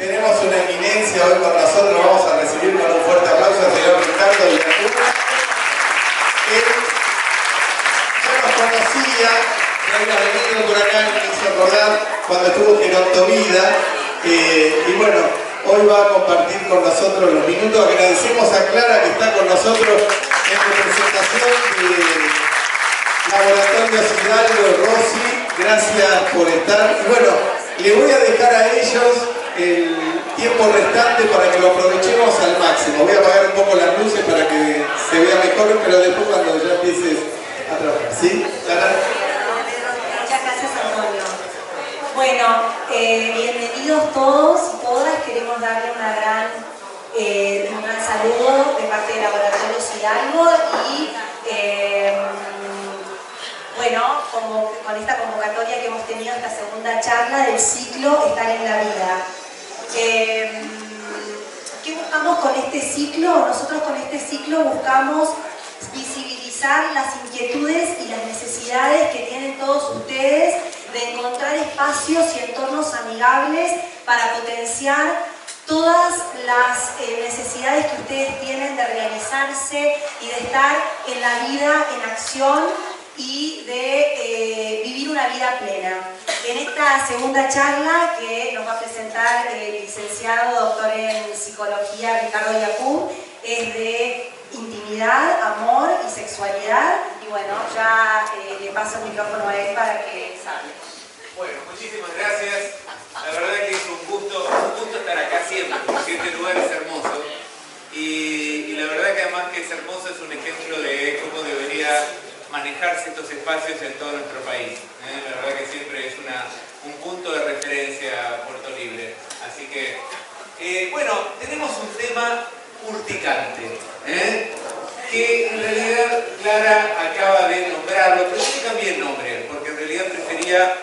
Tenemos una eminencia hoy con nosotros, vamos a recibir con un fuerte aplauso al señor Ricardo Villacur. Él ya nos conocía, ya había venido por acá, me hizo acordar cuando estuvo Gerontovida, y bueno, hoy va a compartir con nosotros los minutos. Agradecemos a Clara que está con nosotros en representación de Laboratorio Hidalgo Rossi. Gracias por estar. Y bueno, le voy a dejar a ellos el tiempo restante para que lo aprovechemos al máximo. Voy a apagar un poco las luces para que se vea mejor, pero después cuando ya empieces a trabajar. ¿Sí? ¿Clara? Muchas gracias, Antonio. Bueno, bienvenidos todos y todas. Queremos darle un gran saludo de parte de Laboratorios Hidalgo y bueno, con esta convocatoria que hemos tenido, esta segunda charla del ciclo Estar en la Vida. ¿Qué buscamos con este ciclo? Nosotros con este ciclo buscamos visibilizar las inquietudes y las necesidades que tienen todos ustedes de encontrar espacios y entornos amigables para potenciar todas las necesidades que ustedes tienen de realizarse y de estar en la vida, en acción y de vivir una vida plena. En esta segunda charla que nos va a presentar el licenciado doctor en psicología Ricardo Villacur es de intimidad, amor y sexualidad. Y bueno, ya le paso el micrófono a él para que hable. Bueno, muchísimas gracias. La verdad que es un gusto estar acá siempre, porque este lugar es hermoso. Y la verdad que además que es hermoso, es un ejemplo de cómo debería manejarse estos espacios en todo nuestro país. La verdad que siempre es un punto de referencia Puerto Libre. Así que, bueno, tenemos un tema urticante, que en realidad Clara acaba de nombrarlo, pero yo cambié el nombre, porque en realidad prefería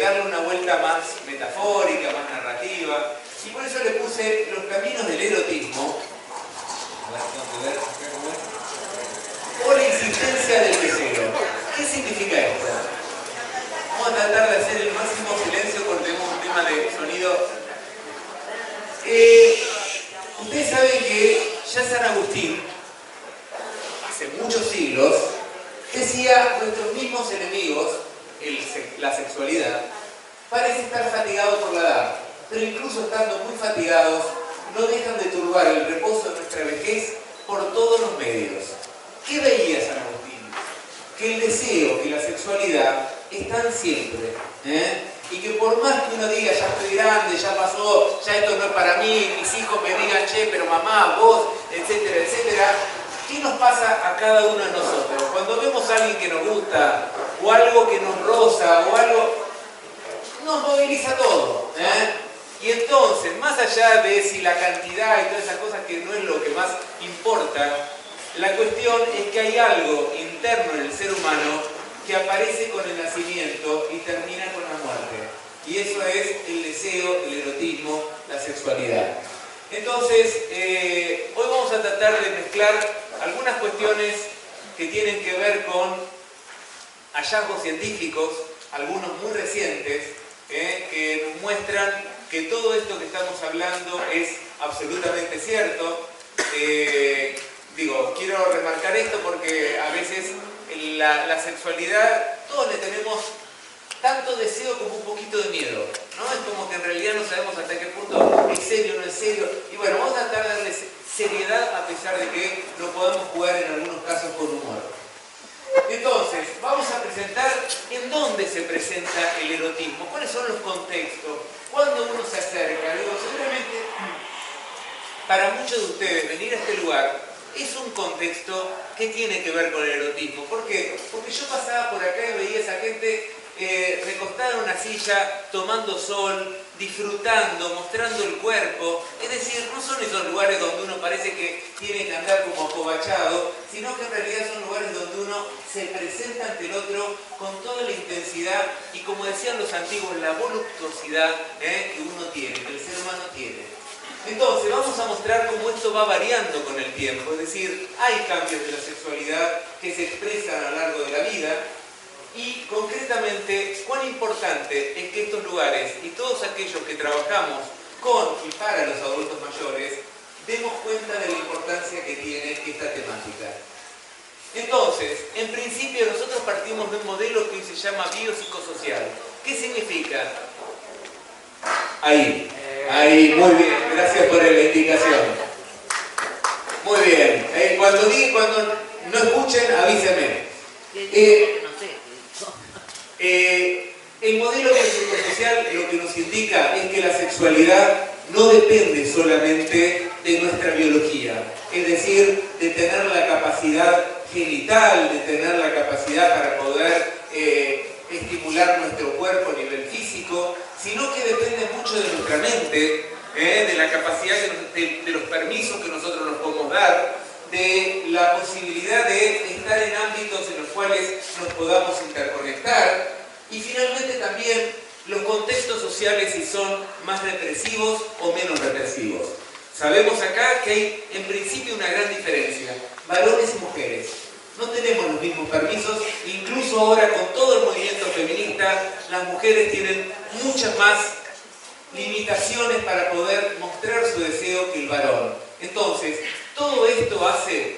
darle una vuelta más metafórica, más narrativa, y por eso le puse los caminos del erotismo. A ver, tengo que ver acá cómo es. O la insistencia del deseo. ¿Qué significa esto? Vamos a tratar de hacer el máximo silencio porque tenemos un tema de sonido. Ustedes saben que ya San Agustín, hace muchos siglos, decía: nuestros mismos enemigos, la sexualidad, parece estar fatigado por la edad, pero incluso estando muy fatigados, no dejan de turbar el reposo de nuestra vejez por todos los medios. ¿Qué veía San Agustín? Que el deseo y la sexualidad están siempre, y que por más que uno diga: ya estoy grande, ya pasó, ya esto no es para mí, mis hijos me digan: che, pero mamá, vos, etcétera, etcétera. ¿Qué nos pasa a cada uno de nosotros? Cuando vemos a alguien que nos gusta, o algo que nos roza, o algo, nos moviliza todo, Y entonces, más allá de si la cantidad y todas esas cosas que no es lo que más importa, la cuestión es que hay algo interno en el ser humano que aparece con el nacimiento y termina con la muerte. Y eso es el deseo, el erotismo, la sexualidad. Entonces, hoy vamos a tratar de mezclar algunas cuestiones que tienen que ver con hallazgos científicos, algunos muy recientes, que nos muestran que todo esto que estamos hablando es absolutamente cierto. Quiero remarcar esto porque a veces la sexualidad, todos le tenemos tanto deseo como un poquito de miedo, ¿no? Es como que en realidad no sabemos hasta qué punto es serio o no es serio. Y bueno, vamos a tratar de darle seriedad a pesar de que no podemos jugar en algunos casos con humor. Entonces, vamos a presentar en dónde se presenta el erotismo, cuáles son los contextos, cuándo uno se acerca. Seguramente para muchos de ustedes venir a este lugar es un contexto que tiene que ver con el erotismo. ¿Por qué? Porque yo pasaba por acá y veía a esa gente recostada en una silla, tomando sol, disfrutando, mostrando el cuerpo. Es decir, no son esos lugares donde uno parece que tiene que andar como acobachado, sino que en realidad son lugares donde uno se presenta ante el otro con toda la intensidad y, como decían los antiguos, la voluptuosidad que uno tiene, que el ser humano tiene. Entonces, vamos a mostrar cómo esto va variando con el tiempo, es decir, hay cambios de la sexualidad que se expresan a lo largo de la vida, y concretamente cuán importante es que estos lugares y todos aquellos que trabajamos con y para los adultos mayores, demos cuenta de la importancia que tiene esta temática. Entonces, en principio nosotros partimos de un modelo que se llama biopsicosocial. ¿Qué significa? Ahí, muy bien, gracias por la indicación. Muy bien, cuando no escuchen, avísenme. El modelo biopsicosocial lo que nos indica es que la sexualidad no depende solamente de nuestra biología, es decir, de tener la capacidad genital, de tener la capacidad para poder estimular nuestro cuerpo a nivel físico, sino que depende mucho de nuestra mente, de la capacidad de los permisos que nosotros nos podemos dar, de la posibilidad de estar en ámbitos en los cuales nos podamos interconectar, y finalmente también los contextos sociales, si son más represivos o menos represivos. Sabemos acá que hay en principio una gran diferencia, varones y mujeres. No tenemos los mismos permisos, incluso ahora con todo el movimiento feminista, las mujeres tienen muchas más limitaciones para poder mostrar su deseo que el varón. Entonces, todo esto hace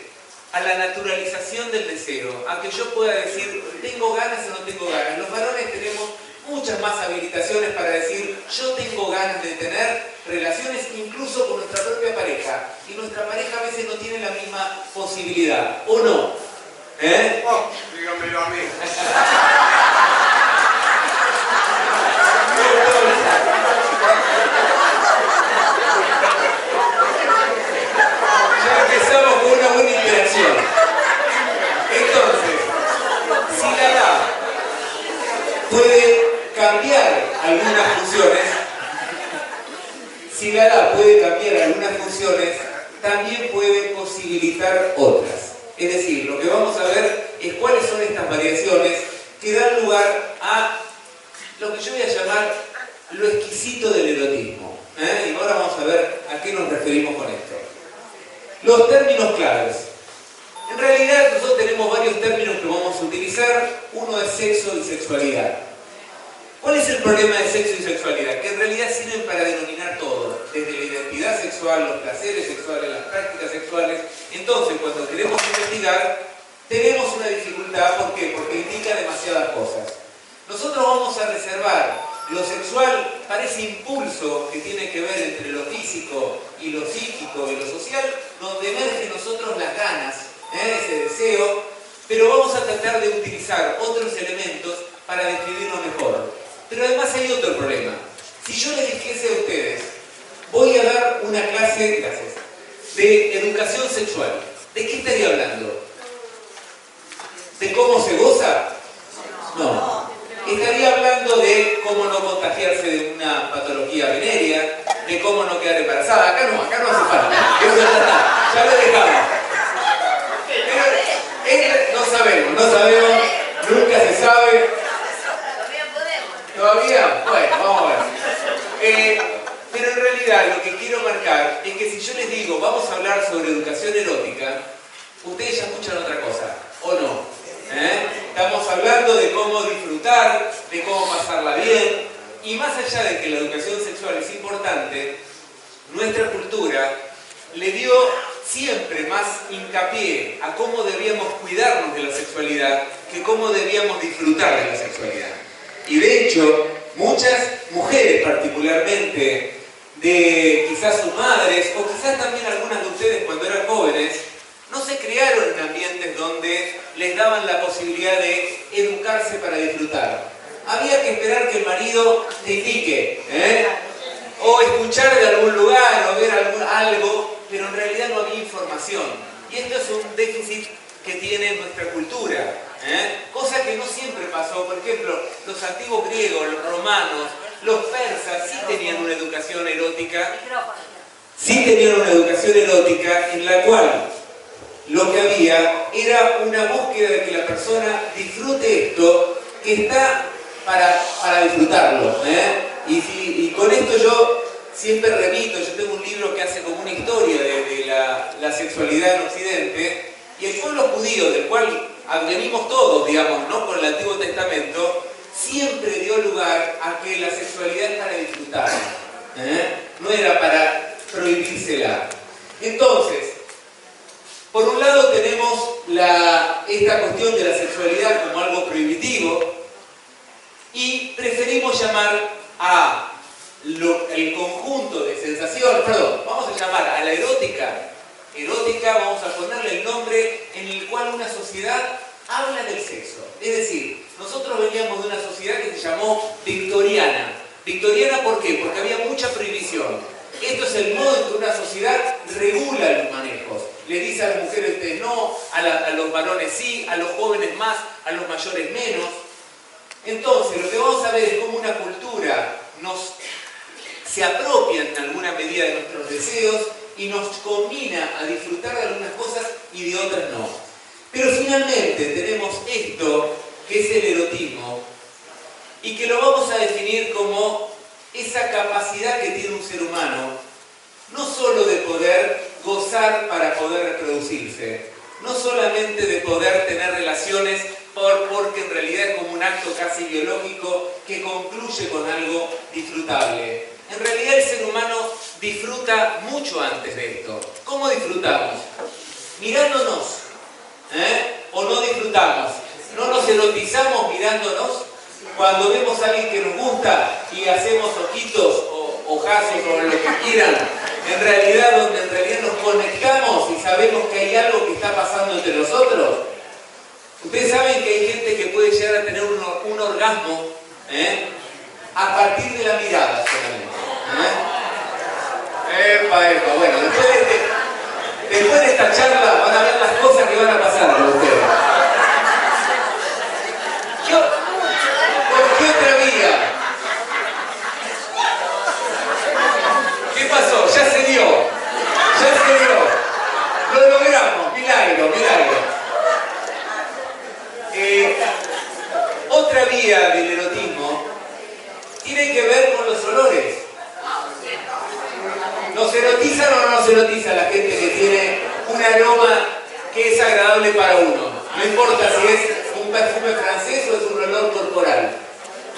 a la naturalización del deseo, a que yo pueda decir, tengo ganas o no tengo ganas. Los varones tenemos muchas más habilitaciones para decir, yo tengo ganas de tener relaciones incluso con nuestra propia pareja, y nuestra pareja a veces no tiene la misma posibilidad, ¿o no? Oh, dígamelo a mí. Ya empezamos con una buena interacción. Entonces, si la edad puede cambiar algunas funciones, también puede posibilitar otras. Es decir, lo que vamos a ver es cuáles son estas variaciones que dan lugar a lo que yo voy a llamar lo exquisito del erotismo. Y ahora vamos a ver a qué nos referimos con esto. Los términos claves. En realidad nosotros tenemos varios términos que vamos a utilizar. Uno es sexo y sexualidad. ¿Cuál es el problema de sexo y sexualidad? Que en realidad sirven para denominar todo, desde la identidad sexual, los placeres sexuales, las prácticas sexuales. Entonces, cuando queremos investigar, tenemos una dificultad. ¿Por qué? Porque indica demasiadas cosas. Nosotros vamos a reservar lo sexual para ese impulso que tiene que ver entre lo físico y lo psíquico y lo social, donde emergen en nosotros las ganas, ese deseo, pero vamos a tratar de utilizar otros elementos para describirlo mejor. Pero además hay otro problema. Si yo les dijese a ustedes, voy a dar una clase, de educación sexual, ¿de qué estaría hablando? ¿De cómo se goza? No. Estaría hablando de cómo no contagiarse de una patología venérea, de cómo no quedar embarazada. Acá no hace falta. Eso ya está, ya lo dejamos. Pero no sabemos, nunca se sabe. ¿Todavía? Bueno, vamos a ver. Pero en realidad lo que quiero marcar es que si yo les digo, vamos a hablar sobre educación erótica, ustedes ya escuchan otra cosa, ¿o no? Estamos hablando de cómo disfrutar, de cómo pasarla bien, y más allá de que la educación sexual es importante, nuestra cultura le dio siempre más hincapié a cómo debíamos cuidarnos de la sexualidad que cómo debíamos disfrutar de la sexualidad. Y de hecho, muchas mujeres particularmente, de quizás sus madres, o quizás también algunas de ustedes cuando eran jóvenes, no se criaron en ambientes donde les daban la posibilidad de educarse para disfrutar. Había que esperar que el marido te indique, o escuchar de algún lugar, o ver algo, pero en realidad no había información. Y esto es un déficit que tiene nuestra cultura, cosa que no siempre pasó. Por ejemplo, los antiguos griegos, los romanos, los persas sí tenían una educación erótica, en la cual lo que había era una búsqueda de que la persona disfrute esto, que está para disfrutarlo. Y con esto yo siempre repito, yo tengo un libro que hace como una historia de la sexualidad en Occidente, y el pueblo judío, del cual venimos todos, digamos, ¿no? Con el Antiguo Testamento, siempre dio lugar a que la sexualidad es para disfrutar. No era para prohibírsela. Entonces, por un lado tenemos esta cuestión de la sexualidad como algo prohibitivo y preferimos llamar el conjunto de sensaciones, vamos a llamar a la erótica, vamos a ponerle el nombre en el cual una sociedad habla del sexo. Es decir, nosotros veníamos de una sociedad que se llamó victoriana. ¿Victoriana por qué? Porque había mucha prohibición. Esto es el modo en que una sociedad regula los manejos. Le dice a las mujeres ustedes no, a los varones sí, a los jóvenes más, a los mayores menos. Entonces, lo que vamos a ver es cómo una cultura se apropia en alguna medida de nuestros deseos y nos combina a disfrutar de algunas cosas y de otras no. Pero finalmente tenemos esto que es el erotismo y que lo vamos a definir como esa capacidad que tiene un ser humano no solo de poder gozar para poder reproducirse, no solamente de poder tener relaciones porque en realidad es como un acto casi biológico que concluye con algo disfrutable. En realidad el ser humano disfruta mucho antes de esto. ¿Cómo disfrutamos? Mirándonos. ¿O no disfrutamos? ¿No nos erotizamos mirándonos? Cuando vemos a alguien que nos gusta y hacemos ojitos o ojazos o lo que quieran, donde en realidad nos conectamos y sabemos que hay algo que está pasando entre nosotros. Ustedes saben que hay gente que puede llegar a tener un orgasmo a partir de la mirada solamente. Epa. Bueno, después de esta charla van a ver las cosas que van a pasar con ustedes. ¿Por qué otra vía? ¿Qué pasó? Ya se dio. Lo logramos. Milagro. Otra vía del erotismo tiene que ver con los olores. ¿Nos erotizan o no nos erotiza la gente que tiene un aroma que es agradable para uno? No importa si es un perfume francés o es un olor corporal.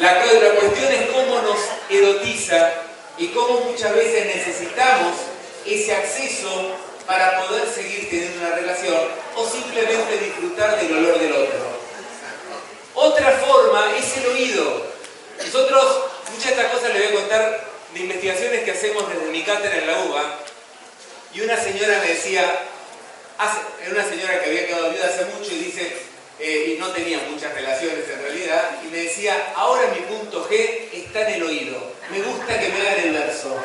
La cuestión es cómo nos erotiza y cómo muchas veces necesitamos ese acceso para poder seguir teniendo una relación o simplemente disfrutar del olor del otro. Otra forma es el oído. Nosotros, muchas de estas cosas les voy a contar de investigaciones que hacemos desde mi cátedra en la UBA, y una señora me decía, era una señora que había quedado viuda hace mucho y dice, y no tenía muchas relaciones en realidad, y me decía, ahora mi punto G está en el oído, me gusta que me hagan el verso.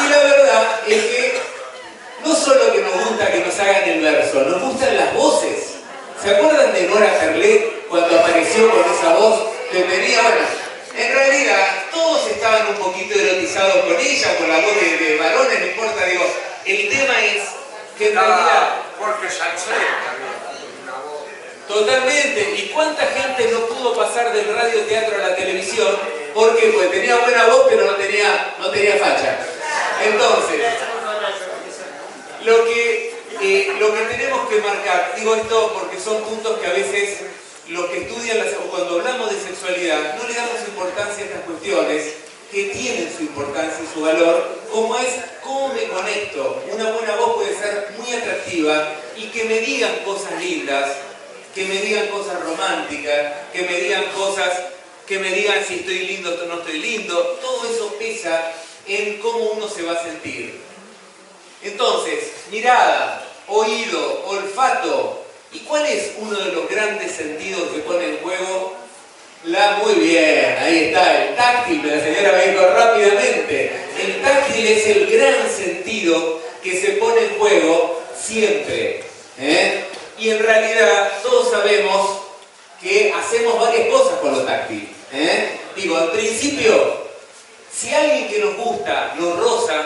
Y la verdad es que no solo que nos gusta que nos hagan el verso, nos gustan las voces. ¿Se acuerdan de Nora Carlet cuando apareció con esa voz que tenía? Bueno, en realidad todos estaban un poquito erotizados con ella o con la voz de varones, no importa, digo, el tema es que en realidad... Porque Salceda Totalmente. ¿Y cuánta gente no pudo pasar del radioteatro a la televisión? Porque pues tenía buena voz pero no tenía facha. Entonces, lo que tenemos que marcar, digo esto porque son puntos que a veces los que estudian o cuando hablamos de sexualidad no le damos importancia a estas cuestiones que tienen su importancia y su valor, como es cómo me conecto. Una buena voz puede ser muy atractiva y que me digan cosas lindas, que me digan cosas románticas, que me digan si estoy lindo o no estoy lindo. Todo eso pesa en cómo uno se va a sentir. Entonces, mirada, oído, olfato. ¿Y cuál es uno de los grandes sentidos que pone en juego? Muy bien, ahí está, el táctil, la señora me dijo rápidamente. El táctil es el gran sentido que se pone en juego siempre. Y en realidad todos sabemos que hacemos varias cosas con lo táctil. Digo, al principio, si alguien que nos gusta nos roza,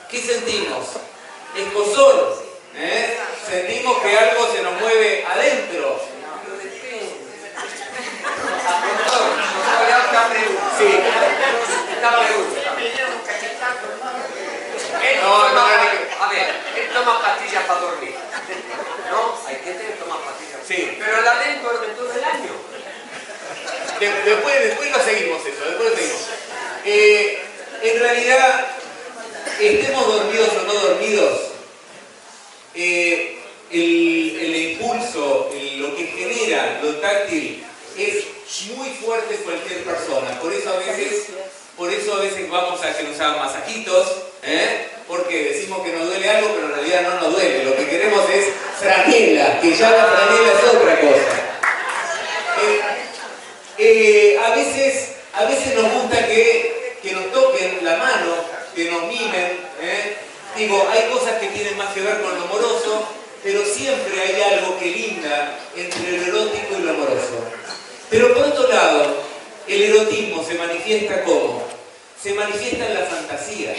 ¿qué sentimos? Escozor. Sentimos que algo se nos mueve adentro. Sí. A ver, él toma pastillas para dormir. ¿No? Hay gente que toma pastillas. Sí. Pero la ley duerme todo el año. Después lo seguimos eso, después lo seguimos. realidad, estemos dormidos o no dormidos, el impulso, lo que genera lo táctil es muy fuerte en cualquier persona. Por eso a veces vamos a que nos hagan masajitos, porque decimos que nos duele algo, pero en realidad no nos duele. Lo que queremos es franela, que ya la franela es otra cosa. A veces nos gusta que nos toquen la mano, que nos mimen. Digo, hay cosas que tienen más que ver con lo amoroso, pero siempre hay algo que linda entre lo erótico y lo amoroso. Pero por otro lado, el erotismo se manifiesta ¿cómo? Se manifiesta en la fantasía.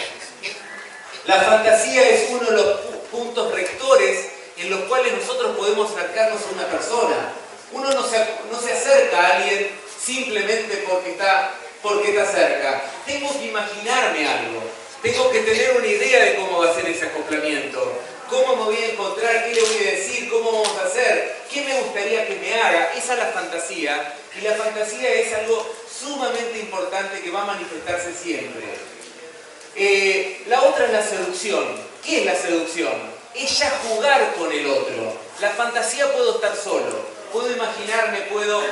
La fantasía es uno de los puntos rectores en los cuales nosotros podemos acercarnos a una persona. Uno no se acerca a alguien simplemente porque está cerca. Tengo que imaginarme algo. Tengo que tener una idea de cómo va a ser ese acoplamiento. ¿Cómo me voy a encontrar? ¿Qué le voy a decir? ¿Cómo vamos a hacer? ¿Qué me gustaría que me haga? Esa es la fantasía. Y la fantasía es algo sumamente importante que va a manifestarse siempre. La otra es la seducción. ¿Qué es la seducción? Es ya jugar con el otro. La fantasía puedo estar solo. Puedo imaginarme, puedo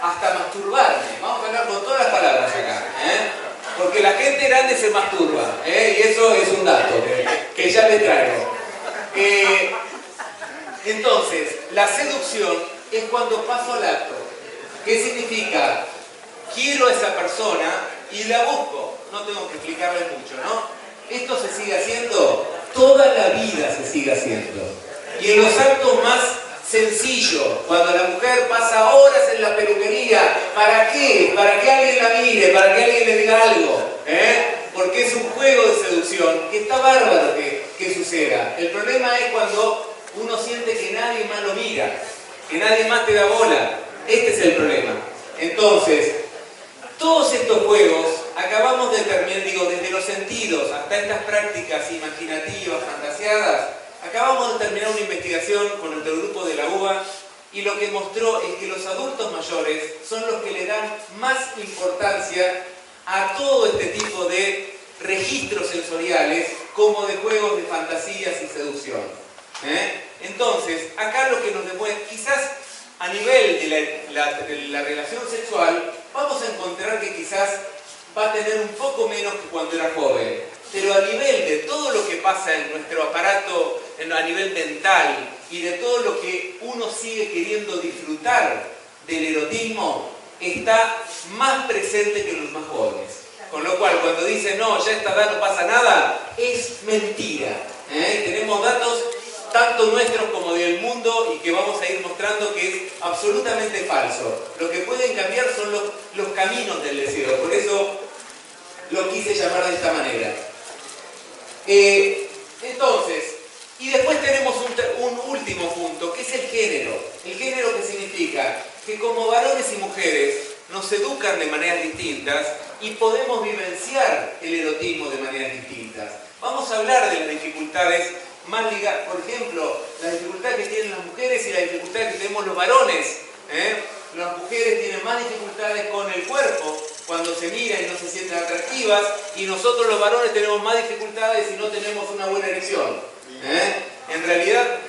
hasta masturbarme. Vamos a hablar con todas las palabras acá. Porque la gente grande se masturba. Y eso es un dato que ya les traigo. Entonces, la seducción es cuando paso al acto. ¿Qué significa? Quiero a esa persona y la busco. No tengo que explicarles mucho, ¿no? Esto se sigue haciendo, toda la vida se sigue haciendo. Y en los actos más sencillos, cuando la mujer pasa horas en la peluquería, ¿para qué? Para que alguien la mire, para que alguien le diga algo, porque es un juego de seducción que está bárbaro que suceda. El problema es cuando uno siente que nadie más lo mira, que nadie más te da bola. Este es el problema. Entonces, todos estos juegos acabamos de terminar, desde los sentidos hasta estas prácticas imaginativas, fantasiadas, acabamos de terminar una investigación con el grupo de la UBA y lo que mostró es que los adultos mayores son los que le dan más importancia a todo este tipo de registros sensoriales como de juegos de fantasías y seducción. Entonces, acá lo que nos demuestra, quizás a nivel de la relación sexual, vamos a encontrar que quizás va a tener un poco menos que cuando era joven. Pero a nivel de todo lo que pasa en nuestro aparato, a nivel mental, y de todo lo que uno sigue queriendo disfrutar del erotismo, está más presente que los más jóvenes. Con lo cual, cuando dicen, no, ya a esta edad no pasa nada, es mentira. Tenemos datos tanto nuestros como del mundo y que vamos a ir mostrando que es absolutamente falso. Lo que pueden cambiar son los caminos del deseo. Por eso lo quise llamar de esta manera. Entonces, y después tenemos un último punto, que es el género. El género, que significa que como varones y mujeres nos educan de maneras distintas y podemos vivenciar el erotismo de maneras distintas. Vamos a hablar de las dificultades más ligadas, por ejemplo, las dificultades que tienen las mujeres y las dificultades que tenemos los varones. Las mujeres tienen más dificultades con el cuerpo cuando se miran y no se sienten atractivas, y nosotros los varones tenemos más dificultades si no tenemos una buena erección. En realidad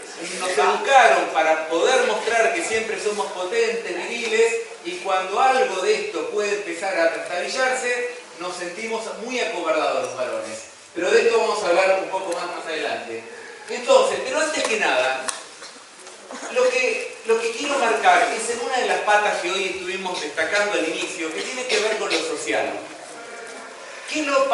nos educaron para poder mostrar que siempre somos potentes, viriles, y cuando algo de esto puede empezar a trastabillarse, nos sentimos muy acobardados los varones. Pero de esto vamos a hablar un poco más adelante. Entonces, pero antes que nada, lo que quiero marcar es en una de las patas que hoy estuvimos destacando al inicio, que tiene que ver con lo social. ¿Qué nos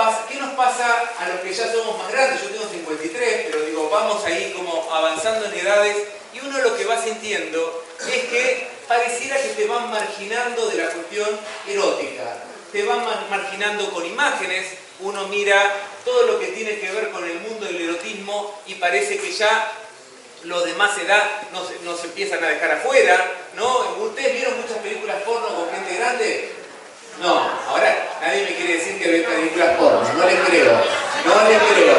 pasa a los que ya somos más grandes? Yo tengo 53, pero digo, vamos ahí como avanzando en edades, y uno lo que va sintiendo es que pareciera que te van marginando de la cuestión erótica. Te van marginando con imágenes, uno mira todo lo que tiene que ver con el mundo del erotismo y parece que ya los de más edad nos empiezan a dejar afuera, ¿no? ¿Ustedes vieron muchas películas porno con gente grande? No, ahora nadie me quiere decir que ve películas porno, no les creo, no les creo.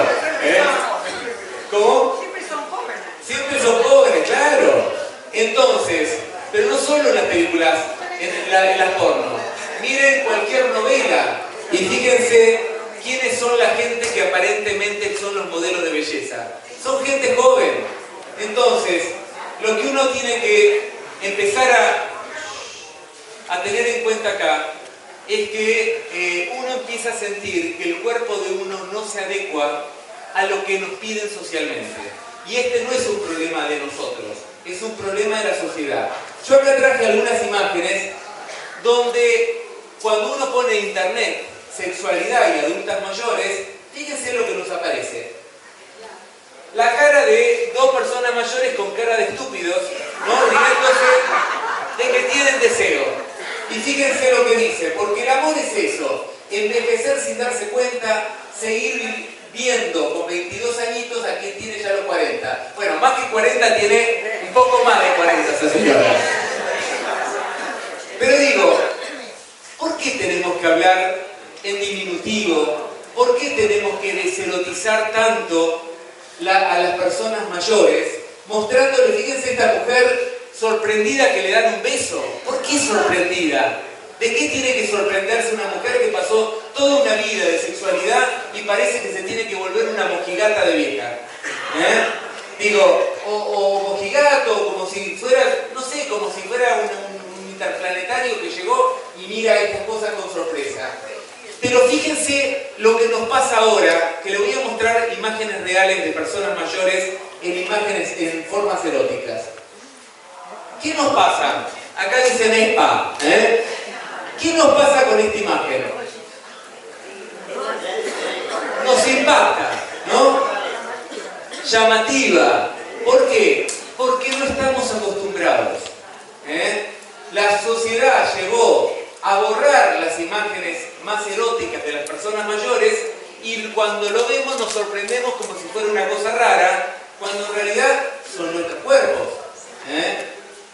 ¿Cómo? Siempre son jóvenes. Siempre son jóvenes, claro. Entonces, pero no solo en las películas, en las porno. Miren cualquier novela y fíjense quiénes son la gente que aparentemente son los modelos de belleza. Son gente joven. Entonces, lo que uno tiene que empezar a tener en cuenta acá es que uno empieza a sentir que el cuerpo de uno no se adecua a lo que nos piden socialmente. Y este no es un problema de nosotros, es un problema de la sociedad. Yo acá traje algunas imágenes donde cuando uno pone en internet sexualidad y adultas mayores, fíjense lo que nos aparece. La cara de dos personas mayores con cara de estúpidos, ¿no? Riéndose de que tienen deseo. Y fíjense lo que dice, porque el amor es eso, envejecer sin darse cuenta, seguir viendo con 22 añitos a quien tiene ya los 40. Bueno, más que 40 tiene un poco más de 40 esa señora. Pero digo, ¿por qué tenemos que hablar en diminutivo? ¿Por qué tenemos que deserotizar tanto a las personas mayores? Mostrándole, fíjense esta mujer sorprendida que le dan un beso. ¿Por qué sorprendida? ¿De qué tiene que sorprenderse una mujer que pasó toda una vida de sexualidad y parece que se tiene que volver una mojigata de vieja? Digo, o mojigato, como si fuera, no sé, como si fuera un interplanetario que llegó y mira estas cosas con sorpresa. Pero fíjense lo que nos pasa ahora, que le voy a mostrar imágenes reales de personas mayores en formas eróticas. ¿Qué nos pasa? Acá dicen ESPA, ¿Qué nos pasa con esta imagen? Nos impacta, ¿no? Llamativa. ¿Por qué? Porque no estamos acostumbrados. La sociedad llevó a borrar las imágenes más eróticas de las personas mayores y cuando lo vemos nos sorprendemos como si fuera una cosa rara, cuando en realidad son nuestros cuerpos.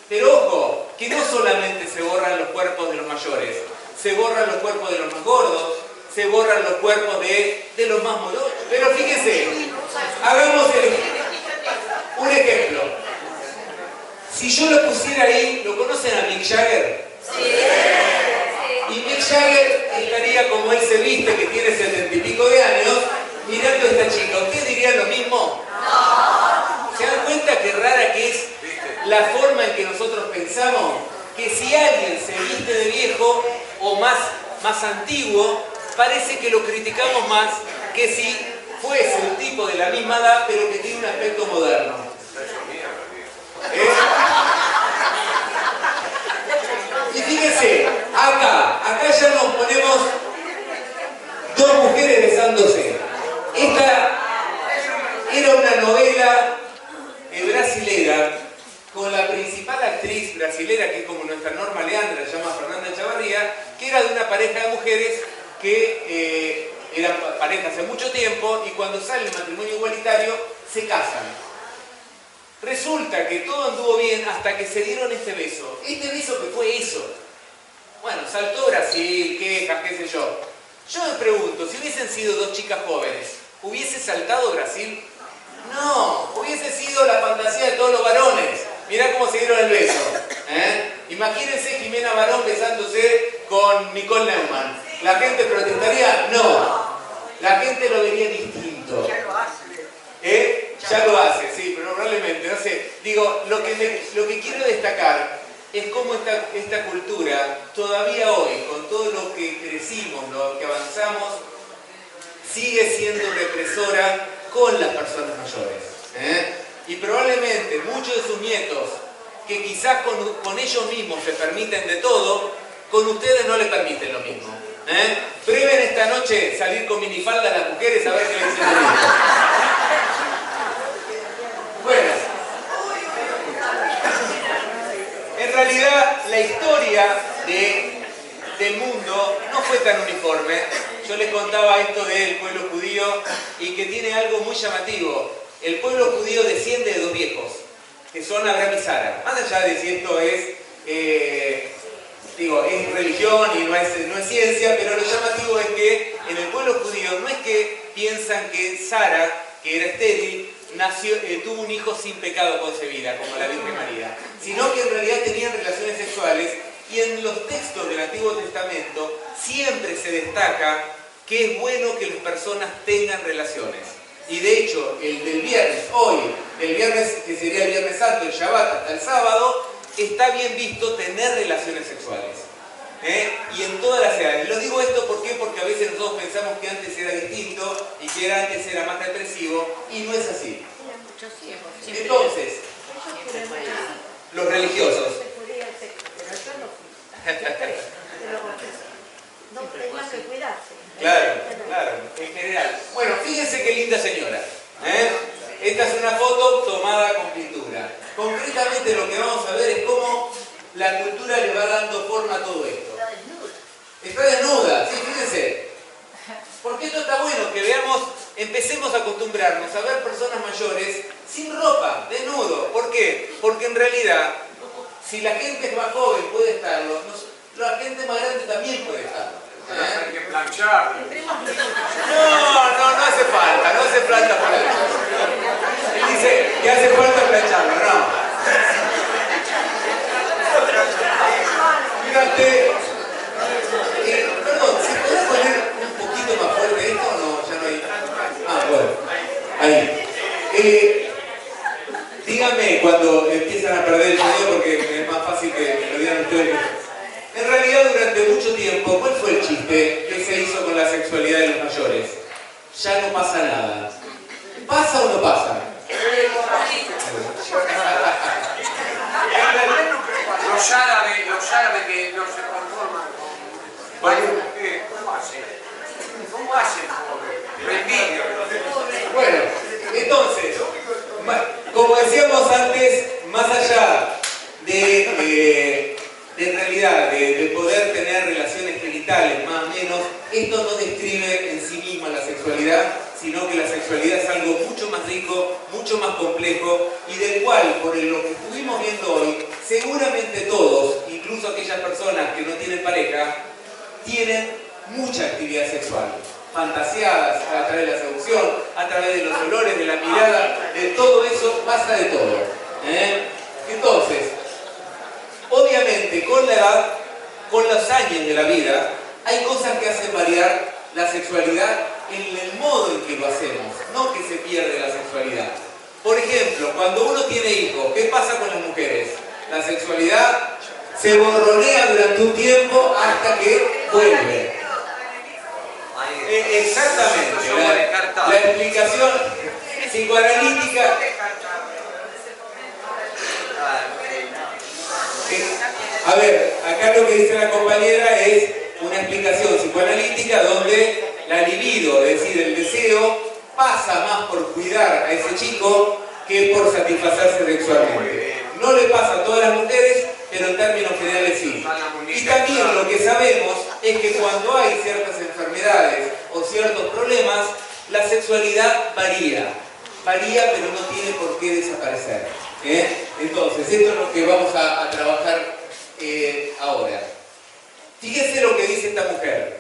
Pero ojo, que no solamente se borran los cuerpos de los mayores, se borran los cuerpos de los más gordos, se borran los cuerpos de los más molosos. Pero fíjense, hagamos un ejemplo. Si yo lo pusiera ahí, ¿lo conocen a Mick Jagger? Sí. Y Mick Jagger estaría como él se viste, que tiene 70 y pico de años, mirando a esta chica. ¿Ustedes dirían lo mismo? No. ¿Se dan cuenta qué rara que es la forma en que nosotros pensamos? Que si alguien se viste de viejo o más antiguo, parece que lo criticamos más que si fuese un tipo de la misma edad, pero que tiene un aspecto moderno. Y fíjense, acá ya nos ponemos dos mujeres besándose. Esta era una novela brasilera con la principal actriz brasilera, que es como nuestra Norma Leandra, se llama Fernanda Chavarría, que era de una pareja de mujeres que eran pareja hace mucho tiempo y cuando sale el matrimonio igualitario se casan. Resulta que todo anduvo bien hasta que se dieron este beso. Este beso que fue eso. Bueno, saltó Brasil, quejas, qué sé yo. Yo me pregunto, si hubiesen sido dos chicas jóvenes, ¿hubiese saltado Brasil? No, hubiese sido la fantasía de todos los varones. Mirá cómo se dieron el beso. Imagínense Jimena Barón besándose con Nicole Neumann. ¿La gente protestaría? No. La gente lo vería distinto. Ya lo hace. Ya lo hace, sí, pero probablemente, no sé. Digo, lo que quiero destacar es cómo esta cultura, todavía hoy, con todo lo que crecimos, lo que avanzamos, sigue siendo represora con las personas mayores. Y probablemente muchos de sus nietos, que quizás con ellos mismos se permiten de todo, con ustedes no les permiten lo mismo. Prueben esta noche salir con minifalda a las mujeres a ver qué les dicen. Bueno, en realidad la historia del mundo no fue tan uniforme. Yo les contaba esto del pueblo judío y que tiene algo muy llamativo. El pueblo judío desciende de dos viejos, que son Abraham y Sara. Más allá de si esto es religión y no es ciencia, pero lo llamativo es que en el pueblo judío no es que piensan que Sara, que era estéril, tuvo un hijo sin pecado concebida, como la Virgen María, sino que en realidad tenían relaciones sexuales, y en los textos del Antiguo Testamento siempre se destaca que es bueno que las personas tengan relaciones. Y de hecho, el del viernes, hoy, el viernes que sería el Viernes Santo, el Shabbat hasta el sábado, está bien visto tener relaciones sexuales. Y en todas las edades. Lo digo esto ¿por qué? Porque a veces nosotros pensamos que antes era distinto y que antes era más represivo, y no es así. Entonces, los religiosos. No tengan que cuidarse. Claro, claro, en general. Bueno, fíjense qué linda señora. Esta es una foto tomada con pintura. Concretamente lo que vamos a ver es cómo la cultura le va dando forma a todo esto. Está desnuda, sí, fíjense. Porque esto está bueno, que veamos, empecemos a acostumbrarnos a ver personas mayores sin ropa, desnudo. ¿Por qué? Porque en realidad, si la gente más joven puede estarlo, la gente más grande también puede estarlo. Hay que planchar. No hace falta, no hace falta planchar. Él dice que hace falta plancharlo, no. Fíjate, perdón, ¿se puede poner un poquito más fuerte esto o no? Ya no hay. Ah, bueno, ahí. Díganme cuando empiezan a perder el sonido porque es más fácil que me lo digan ustedes. En realidad, durante mucho tiempo, ¿cuál fue el chiste que se hizo con la sexualidad de los mayores? Ya no pasa nada. ¿Pasa o no pasa? Los árabes que no se conforman con... ¿Cómo hacen? Lo envidio. Bueno, entonces, como decíamos antes, más allá de en realidad, de poder tener relaciones genitales, más o menos, esto no describe en sí misma la sexualidad, sino que la sexualidad es algo mucho más rico, mucho más complejo, y del cual, por lo que estuvimos viendo hoy, seguramente todos, incluso aquellas personas que no tienen pareja, tienen mucha actividad sexual, fantaseadas a través de la seducción, a través de los olores, de la mirada, de todo eso, pasa de todo. Entonces, obviamente, con la edad, con los años de la vida, hay cosas que hacen variar la sexualidad en el modo en que lo hacemos, no que se pierde la sexualidad. Por ejemplo, cuando uno tiene hijos, ¿qué pasa con las mujeres? La sexualidad se borronea durante un tiempo hasta que vuelve. Exactamente, la explicación psicoanalítica. A ver, acá lo que dice la compañera es una explicación psicoanalítica donde la libido, es decir, el deseo, pasa más por cuidar a ese chico que por satisfacerse sexualmente. No le pasa a todas las mujeres, pero en términos generales sí. Y también lo que sabemos es que cuando hay ciertas enfermedades o ciertos problemas, la sexualidad varía, pero no tiene por qué desaparecer. Entonces, esto es lo que vamos a trabajar ahora. Fíjense lo que dice esta mujer.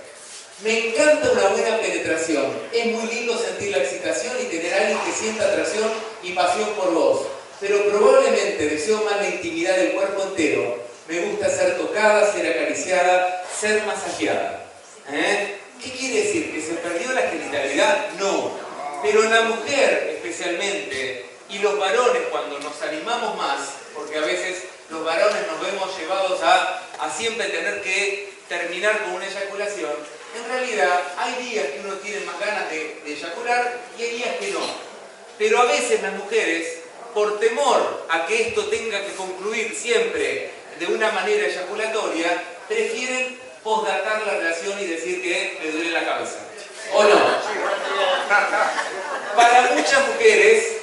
Me encanta una buena penetración. Es muy lindo sentir la excitación y tener a alguien que sienta atracción y pasión por vos. Pero probablemente deseo más la intimidad del cuerpo entero. Me gusta ser tocada, ser acariciada, ser masajeada. ¿Qué quiere decir? ¿Que se perdió la genitalidad? No. Pero en la mujer especialmente, y los varones cuando nos animamos más, porque a veces los varones nos vemos llevados a siempre tener que terminar con una eyaculación, en realidad hay días que uno tiene más ganas de eyacular y hay días que no. Pero a veces las mujeres, por temor a que esto tenga que concluir siempre de una manera eyaculatoria, prefieren postdatar la relación y decir que le duele la cabeza. ¿O no? Para muchas mujeres,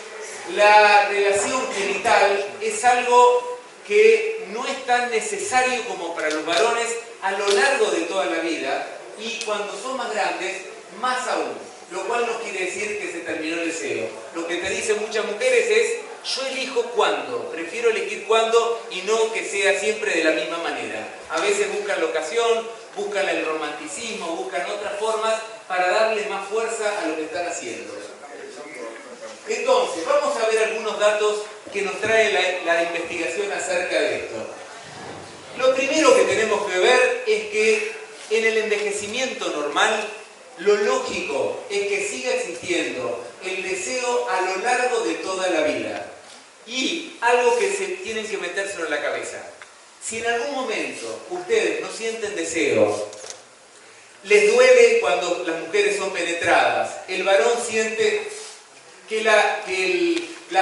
la relación genital es algo que no es tan necesario como para los varones a lo largo de toda la vida, y cuando son más grandes, más aún. Lo cual no quiere decir que se terminó el deseo. Lo que te dicen muchas mujeres es: yo elijo cuándo, prefiero elegir cuándo y no que sea siempre de la misma manera. A veces buscan la ocasión, buscan el romanticismo, buscan otras formas para darle más fuerza a lo que están haciendo. Entonces, vamos a ver algunos datos que nos trae la investigación acerca de esto. Lo primero que tenemos que ver es que en el envejecimiento normal, lo lógico es que siga existiendo el deseo a lo largo de toda la vida. Y algo que se tienen que metérselo en la cabeza. Si en algún momento ustedes no sienten deseo, les duele cuando las mujeres son penetradas, el varón siente que la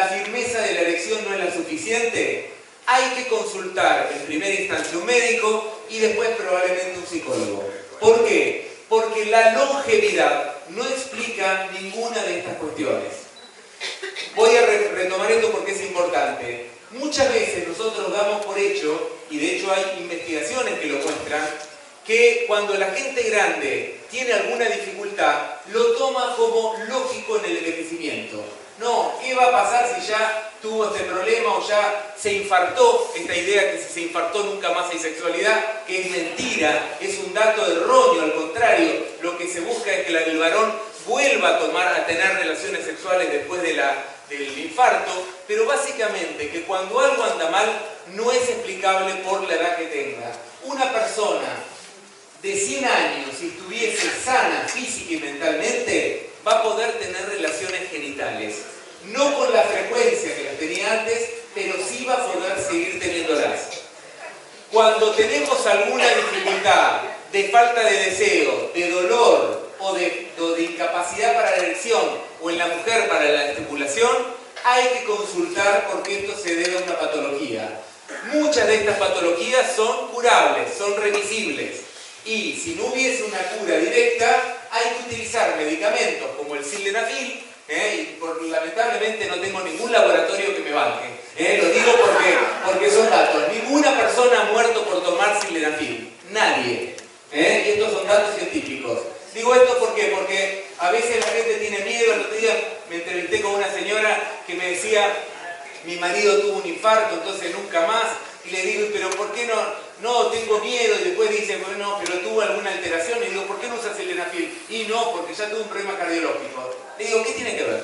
firmeza de la erección no es la suficiente, hay que consultar en primera instancia un médico y después probablemente un psicólogo. ¿Por qué? Porque la longevidad no explica ninguna de estas cuestiones. Voy a retomar esto porque es importante. Muchas veces nosotros damos por hecho, y de hecho hay investigaciones que lo muestran, que cuando la gente grande tiene alguna dificultad, lo toma como lógico en el envejecimiento. No, ¿qué va a pasar si ya tuvo este problema o ya se infartó? Esta idea que si se infartó nunca más hay sexualidad, que es mentira, es un dato erróneo, al contrario, lo que se busca es que el varón vuelva a tener relaciones sexuales después del infarto, pero básicamente que cuando algo anda mal no es explicable por la edad que tenga. Una persona de 100 años, si estuviese sana física y mentalmente, va a poder tener relaciones genitales. No con la frecuencia que las tenía antes, pero sí va a poder seguir teniéndolas. Cuando tenemos alguna dificultad de falta de deseo, de dolor o de incapacidad para la erección o en la mujer para la estimulación, hay que consultar porque esto se debe a una patología. Muchas de estas patologías son curables, son remisibles. Y si no hubiese una cura directa, hay que utilizar medicamentos como el sildenafil, y lamentablemente no tengo ningún laboratorio que me banque. Lo digo porque son datos. Ninguna persona ha muerto por tomar sildenafil. Nadie. Y estos son datos científicos. Digo esto ¿por qué? Porque a veces la gente tiene miedo. El otro día me entrevisté con una señora que me decía, mi marido tuvo un infarto, entonces nunca más. Y le digo, ¿pero por qué no? No, tengo miedo. Y después dice, bueno, pero tuvo alguna alteración. Y digo, ¿por qué no usa sildenafil? Y no, porque ya tuvo un problema cardiológico. Le digo, ¿qué tiene que ver?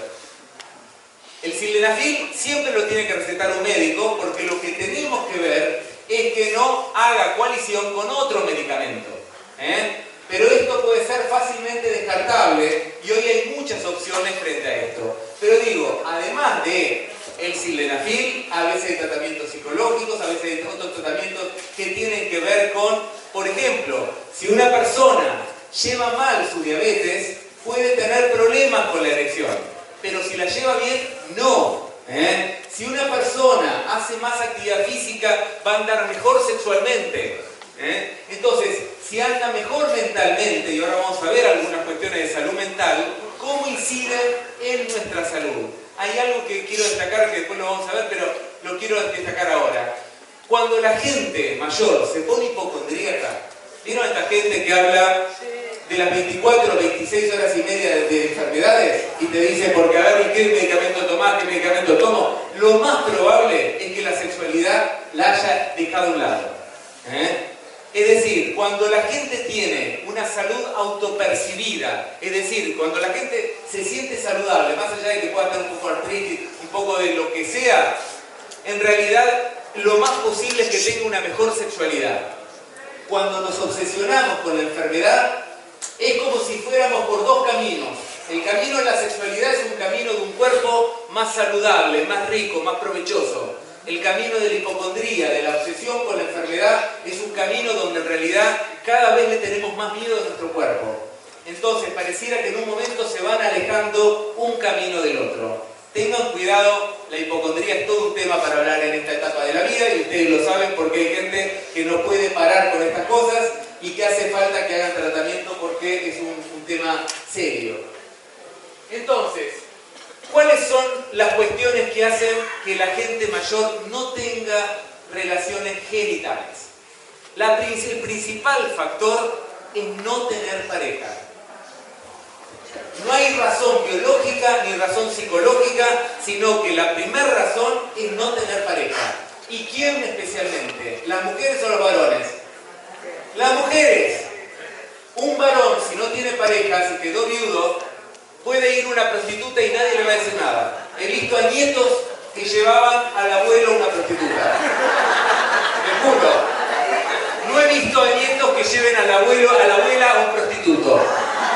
El sildenafil siempre lo tiene que recetar un médico, porque lo que tenemos que ver es que no haga coalición con otro medicamento. Pero esto puede ser fácilmente descartable y hoy hay muchas opciones frente a esto. Pero digo, además de el sildenafil, a veces hay tratamientos psicológicos, a veces hay otros tratamientos que tienen que ver con, por ejemplo, si una persona lleva mal su diabetes, puede tener problemas con la erección, pero si la lleva bien, no. Si una persona hace más actividad física, va a andar mejor sexualmente. Entonces, si anda mejor mentalmente, y ahora vamos a ver algunas cuestiones de salud mental, ¿cómo inciden en nuestra salud? Hay algo que quiero destacar, que después lo vamos a ver, pero lo quiero destacar ahora. Cuando la gente mayor se pone hipocondríaca, ¿vieron esta gente que habla de las 24 o 26 horas y media de enfermedades? Y te dice, porque a ver, ¿qué medicamento tomás? ¿Qué medicamento tomo? Lo más probable es que la sexualidad la haya dejado a un lado. Es decir, cuando la gente tiene una salud autopercibida, es decir, cuando la gente se siente saludable, más allá de que pueda tener un poco de artritis, un poco de lo que sea, en realidad lo más posible es que tenga una mejor sexualidad. Cuando nos obsesionamos con la enfermedad, es como si fuéramos por dos caminos. El camino de la sexualidad es un camino de un cuerpo más saludable, más rico, más provechoso. El camino de la hipocondría, de la obsesión con la enfermedad, es un camino donde en realidad cada vez le tenemos más miedo a nuestro cuerpo. Entonces pareciera que en un momento se van alejando un camino del otro. Tengan cuidado, la hipocondría es todo un tema para hablar en esta etapa de la vida y ustedes lo saben porque hay gente que no puede parar con estas cosas y que hace falta que hagan tratamiento porque es un tema serio. Entonces, ¿cuáles son las cuestiones que hacen que la gente mayor no tenga relaciones genitales? El principal factor es no tener pareja. No hay razón biológica ni razón psicológica, sino que la primera razón es no tener pareja. ¿Y quién especialmente? ¿Las mujeres o los varones? Las mujeres. Un varón, si no tiene pareja, si quedó viudo, puede ir a una prostituta y nadie le va a decir nada. He visto a nietos que llevaban al abuelo a una prostituta. Me juro. No he visto a nietos que lleven al abuelo, a la abuela a un prostituto.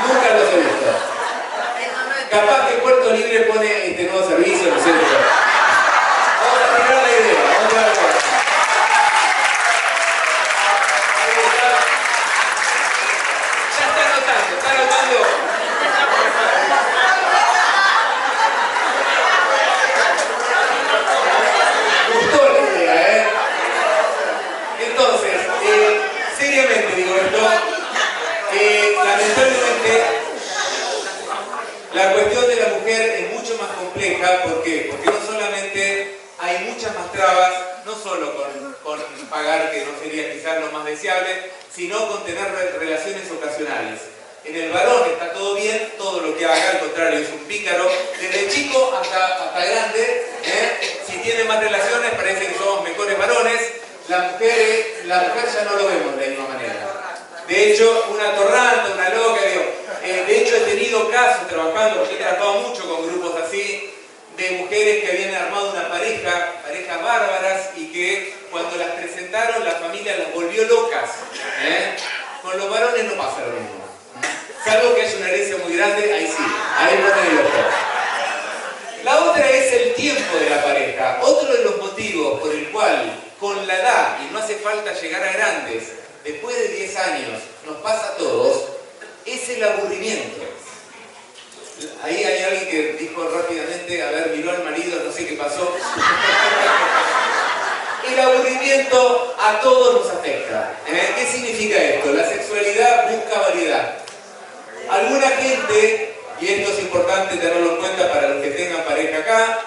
Nunca los he visto. Capaz que Puerto Libre pone este nuevo servicio, ¿no es cierto? Vamos a tirar la idea, vamos a tirar la idea. Ya está anotando, está anotando. Gustó la idea, ¿eh? Entonces, seriamente digo esto, lamentablemente la cuestión de la mujer es mucho más compleja. ¿Por qué? Porque no solamente hay muchas más trabas, no solo con pagar, que no sería quizás lo más deseable, sino con tener relaciones ocasionales. En el varón está todo bien, todo lo que haga, al contrario, es un pícaro, desde chico hasta grande, si tiene más relaciones parece que somos mejores varones. La mujer ya no lo vemos de la misma manera. De hecho, una atorrante, una loca, digo. De hecho, he tenido casos trabajando, porque he trabajado mucho con grupos así, de mujeres que habían armado una parejas bárbaras, y que cuando las presentaron, la familia las volvió locas. Con los varones no pasa lo mismo. Salvo que haya una herencia muy grande, ahí sí, ahí ponen el ojo. La otra es el tiempo de la pareja. Otro de los motivos por el cual, con la edad, y no hace falta llegar a grandes, después de 10 años, nos pasa a todos, es el aburrimiento. Ahí hay alguien que dijo rápidamente, a ver, miró al marido, no sé qué pasó. El aburrimiento a todos nos afecta. ¿Qué significa esto? La sexualidad busca variedad. Alguna gente, y esto es importante tenerlo en cuenta para los que tengan pareja acá,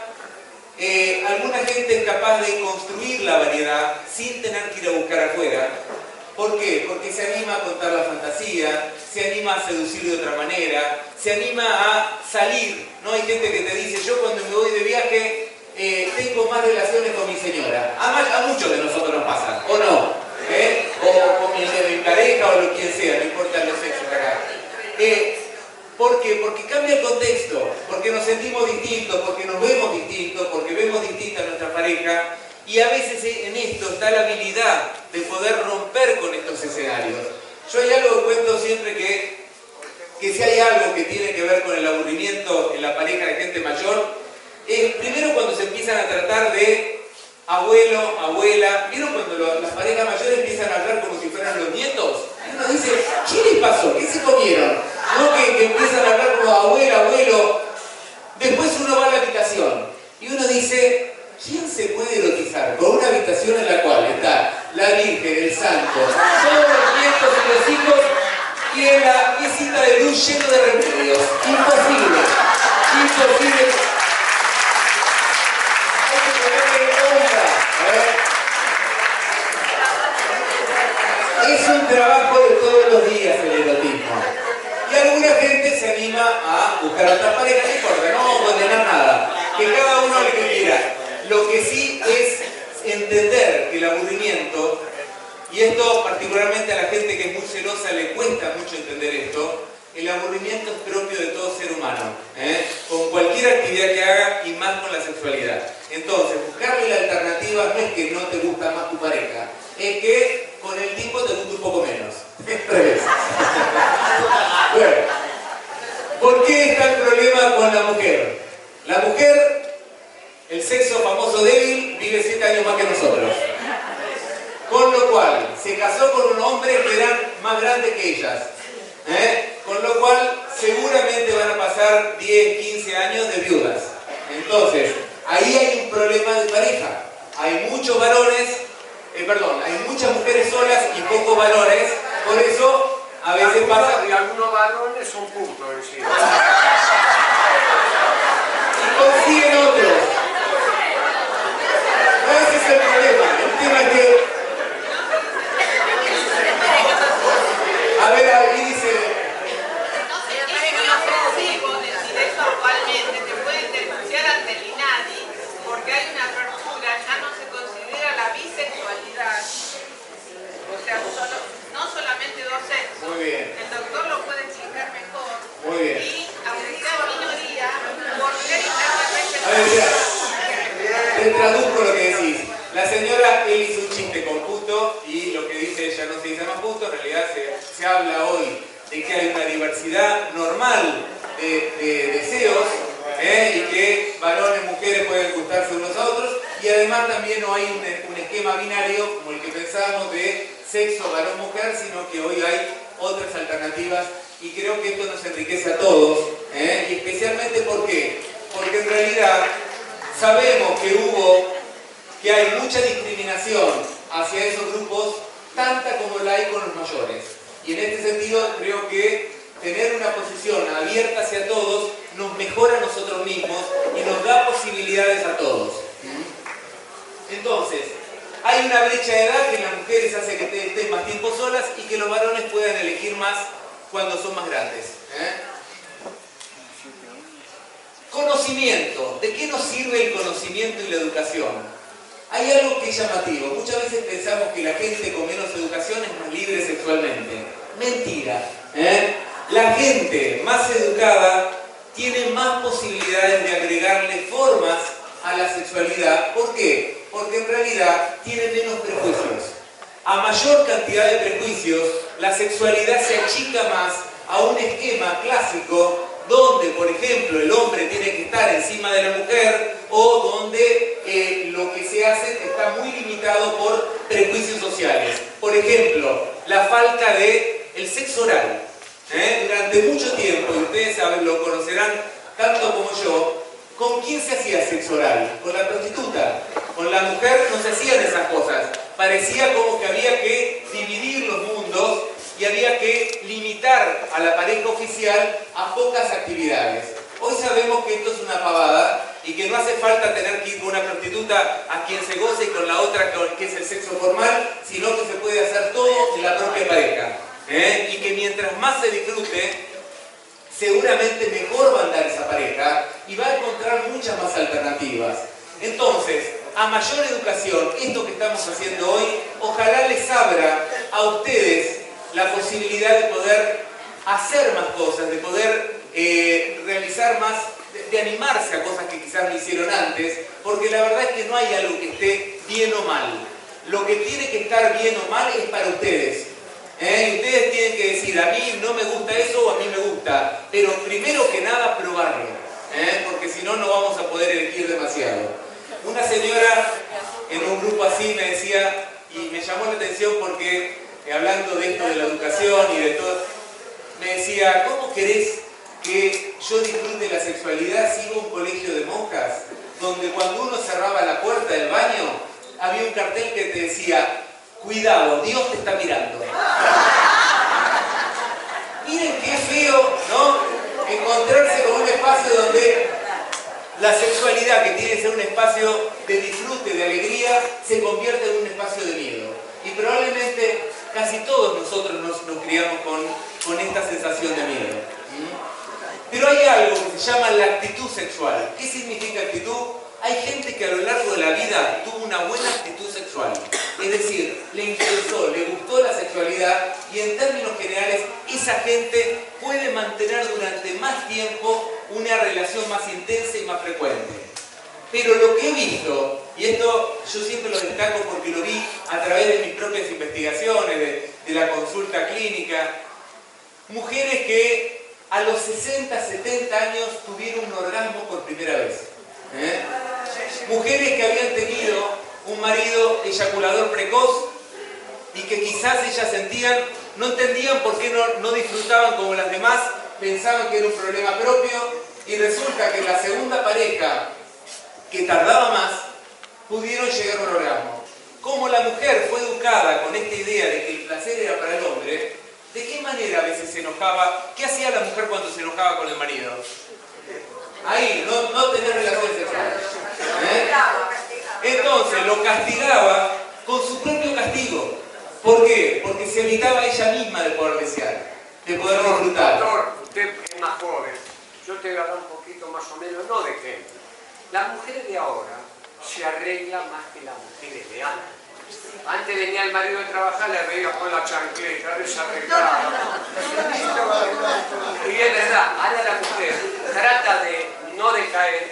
alguna gente es capaz de construir la variedad sin tener que ir a buscar afuera. ¿Por qué? Porque se anima a contar la fantasía, se anima a seducir de otra manera, se anima a salir, ¿no? Hay gente que te dice, yo cuando me voy de viaje tengo más relaciones con mi señora. A muchos de nosotros nos pasa, ¿o no? O con mi pareja o quien sea, no importa los sexos acá. ¿Por qué? Porque cambia el contexto, porque nos sentimos distintos, porque nos vemos distintos, porque vemos distinta a nuestra pareja. Y a veces en esto está la habilidad de poder romper con estos escenarios. Yo hay algo que cuento siempre, que si hay algo que tiene que ver con el aburrimiento en la pareja de gente mayor, es primero cuando se empiezan a tratar de abuelo, abuela. ¿Vieron cuando las parejas mayores empiezan a hablar como si fueran los nietos? Y uno dice, ¿qué les pasó? ¿Qué se comieron? ¿No? Que empiezan a hablar como abuela, abuelo. Después uno va a la habitación y uno dice, ¿quién se puede erotizar con una habitación en la cual está la Virgen, el Santo, todos los nietos y los hijos, y en la mesita de luz lleno de remedios? Imposible. Imposible. Hay que ponerle onda. Es un trabajo de todos los días el erotismo. Y alguna gente se anima a buscar a otra pareja, no importa, no vamos a condenar nada. Que cada uno le que quiera. Lo que sí es entender que el aburrimiento, y esto particularmente a la gente que es muy celosa le cuesta mucho entender esto, el aburrimiento es propio de todo ser humano, con cualquier actividad que haga, y más con la sexualidad. Entonces, buscarle la alternativa no es que no te gusta más tu pareja, es que con el tiempo te gusta un poco menos. Bueno, ¿por qué está el problema con la mujer? La mujer, el sexo famoso débil, vive 7 años más que nosotros. Con lo cual, se casó con un hombre que eran más grandes que ellas. Con lo cual, seguramente van a pasar 10, 15 años de viudas. Entonces, ahí hay un problema de pareja. Hay muchos varones, hay muchas mujeres solas y pocos varones. Por eso, a veces pasa... Y algunos varones son puntos encima. Y consiguen otros. No, ese es el problema. El tema es que... A ver, ahí dice... No sé, es muy ofensivo decir eso actualmente. Te pueden denunciar ante el INADI porque hay una apertura, ya no se considera la bisexualidad. O sea, no solamente dos sexos. Muy bien. El doctor lo puede explicar mejor. Muy bien. Y aunque sea minoría, por ser internamente... A ver, mira, te traduzco lo que decís. La señora, él hizo un chiste con puto, y lo que dice ella no se dice más puto. En realidad se habla hoy de que hay una diversidad normal de deseos, y que varones y mujeres pueden gustarse unos a otros, y además también no hay un esquema binario como el que pensábamos de sexo varón-mujer, sino que hoy hay otras alternativas, y creo que esto nos enriquece a todos, y especialmente ¿por qué? Porque en realidad sabemos que hay mucha discriminación hacia esos grupos, tanta como la hay con los mayores, y en este sentido creo que tener una posición abierta hacia todos nos mejora a nosotros mismos y nos da posibilidades a todos. Entonces, hay una brecha de edad que las mujeres hace que estén más tiempo solas y que los varones puedan elegir más cuando son más grandes. Conocimiento. ¿De qué nos sirve el conocimiento y la educación? Hay algo que es llamativo. Muchas veces pensamos que la gente con menos educación es más libre sexualmente. Mentira. La gente más educada tiene más posibilidades de agregarle formas a la sexualidad. ¿Por qué? Porque en realidad tiene menos prejuicios. A mayor cantidad de prejuicios, la sexualidad se achica más a un esquema clásico donde, por ejemplo, el hombre tiene que estar encima de la mujer, o donde lo que se hace está muy limitado por prejuicios sociales. Por ejemplo, la falta de el sexo oral. Durante mucho tiempo, y ustedes lo conocerán tanto como yo, ¿con quién se hacía sexo oral? Con la prostituta. Con la mujer no se hacían esas cosas. Parecía como que había que dividir los mundos y había que limitar a la pareja oficial a pocas actividades. Hoy sabemos que esto es una pavada y que no hace falta tener que ir con una prostituta a quien se goce y con la otra que es el sexo formal, sino que se puede hacer todo en la propia pareja. Y que mientras más se disfrute, seguramente mejor va a andar esa pareja y va a encontrar muchas más alternativas. Entonces, a mayor educación, esto que estamos haciendo hoy, ojalá les abra a ustedes la posibilidad de poder hacer más cosas, de poder realizar más, de animarse a cosas que quizás no hicieron antes, porque la verdad es que no hay algo que esté bien o mal. Lo que tiene que estar bien o mal es para ustedes. Ustedes tienen que decir, a mí no me gusta eso o a mí me gusta, pero primero que nada probarlo, porque si no, no vamos a poder elegir demasiado. Una señora en un grupo así me decía, y me llamó la atención porque hablando de esto de la educación y de todo, me decía, ¿cómo querés que yo disfrute la sexualidad si iba a un colegio de monjas donde cuando uno cerraba la puerta del baño había un cartel que te decía, cuidado, Dios te está mirando? Miren qué feo, ¿no? Encontrarse con un espacio donde la sexualidad, que tiene que ser un espacio de disfrute, de alegría, se convierte en un espacio de miedo. Y probablemente casi todos nosotros nos criamos con esta sensación de miedo. Pero hay algo que se llama la actitud sexual. ¿Qué significa actitud? Hay gente que a lo largo de la vida tuvo una buena actitud sexual. Es decir, le interesó, le gustó la sexualidad y en términos generales esa gente puede mantener durante más tiempo una relación más intensa y más frecuente. Pero lo que he visto, y esto yo siempre lo destaco porque lo vi a través de mis propias investigaciones, de la consulta clínica, mujeres que a los 60, 70 años tuvieron un orgasmo por primera vez. Mujeres que habían tenido un marido eyaculador precoz y que quizás ellas sentían, no entendían por qué no disfrutaban como las demás, pensaban que era un problema propio y resulta que la segunda pareja que tardaba más pudieron llegar a un orgasmo. Como la mujer fue educada con esta idea de que el placer era para el hombre, ¿de qué manera a veces se enojaba? ¿Qué hacía la mujer cuando se enojaba con el marido? Ahí, no tener relaciones sexuales. Entonces lo castigaba con su propio castigo. ¿Por qué? Porque se evitaba ella misma de poder desear, de poder disfrutar. Doctor, usted es más joven. Yo te voy a dar un poquito más o menos, no de ejemplo. Las mujeres de ahora se arreglan más que las mujeres de antes. Antes venía el marido de trabajar, le veía con la chancleta, desarreglada. Y es verdad, ahora la mujer trata de no decaer,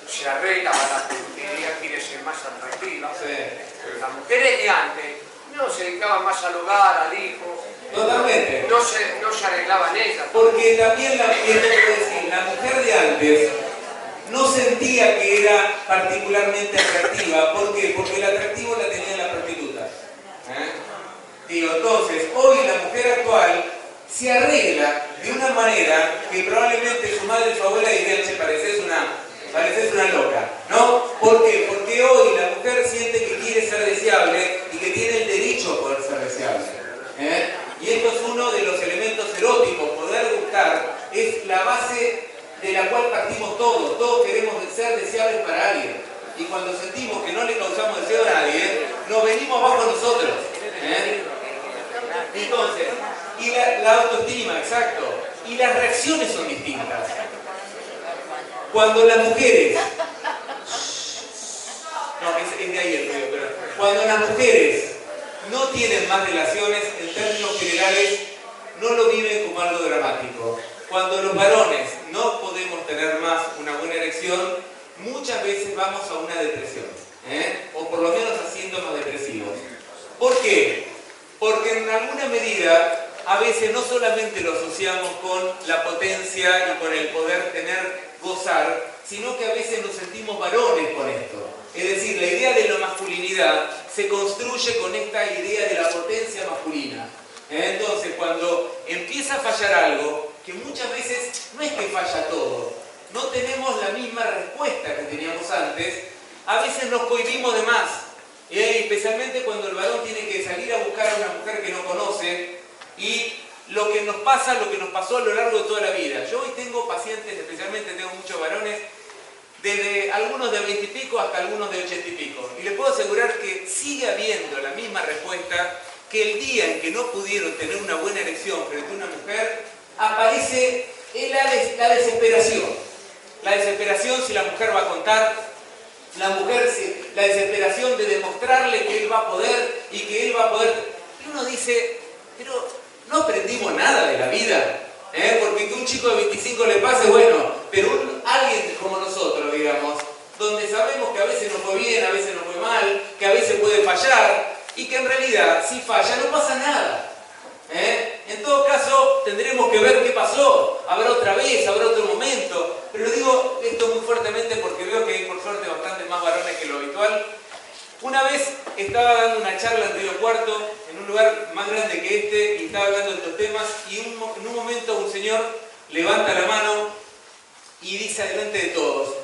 se arregla para la puntería, quiere ser más atractiva. Pero las mujeres de antes no se dedicaban más al hogar, al hijo, Totalmente. No se arreglaban ellas. Porque también la mujer de antes no sentía que era particularmente atractiva. ¿Por qué? Porque el atractivo la tenía la prostituta. Digo, entonces, hoy la mujer actual se arregla de una manera que probablemente su madre y su abuela dirían, che, pareces una loca, ¿no? ¿Por qué? Porque hoy la mujer siente que quiere ser deseable y que tiene el derecho a poder ser deseable. Y esto es uno de los elementos eróticos. Poder gustar es la base de la cual partimos todos. Todos queremos ser deseables para alguien. Y cuando sentimos que no le causamos deseo a nadie, nos venimos bajo nosotros. Entonces, y la autoestima, exacto. Y las reacciones son distintas. Cuando las mujeres... No, es de ahí el ruido, pero... Cuando las mujeres no tienen más relaciones, en términos generales, no lo viven como algo dramático. Cuando los varones no podemos tener más una buena erección, muchas veces vamos a una depresión, o por lo menos a síntomas depresivos. ¿Por qué? Porque en alguna medida, a veces no solamente lo asociamos con la potencia y con el poder gozar, sino que a veces nos sentimos varones con esto. Es decir, la idea de la masculinidad se construye con esta idea de la potencia masculina. Entonces, cuando empieza a fallar algo, que muchas veces no es que falla todo, no tenemos la misma respuesta que teníamos antes, a veces nos cohibimos de más. Especialmente cuando el varón tiene que salir a buscar a una mujer que no conoce, y lo que nos pasó a lo largo de toda la vida. Yo hoy tengo pacientes, especialmente tengo muchos varones, desde algunos de 20 y pico hasta algunos de 80 y pico. Y les puedo asegurar que sigue habiendo la misma respuesta, que el día en que no pudieron tener una buena erección frente a una mujer, aparece la desesperación. La desesperación si la mujer va a contar, la desesperación de demostrarle que él va a poder y que él va a poder... Y uno dice, pero no aprendimos nada de la vida. Porque que un chico de 25 le pase, bueno, pero alguien como nosotros, digamos, donde sabemos que a veces nos fue bien, a veces nos fue mal, que a veces puede fallar, y que en realidad, si falla, no pasa nada. En todo caso, tendremos que ver qué pasó. Habrá otra vez, habrá otro momento. Pero digo esto muy fuertemente porque veo que hay, por suerte, bastantes más varones que lo habitual. Una vez estaba dando una charla en Río Cuarto, en un lugar más grande que este, y estaba hablando de estos temas, y en un momento un señor levanta la mano y dice delante de todos: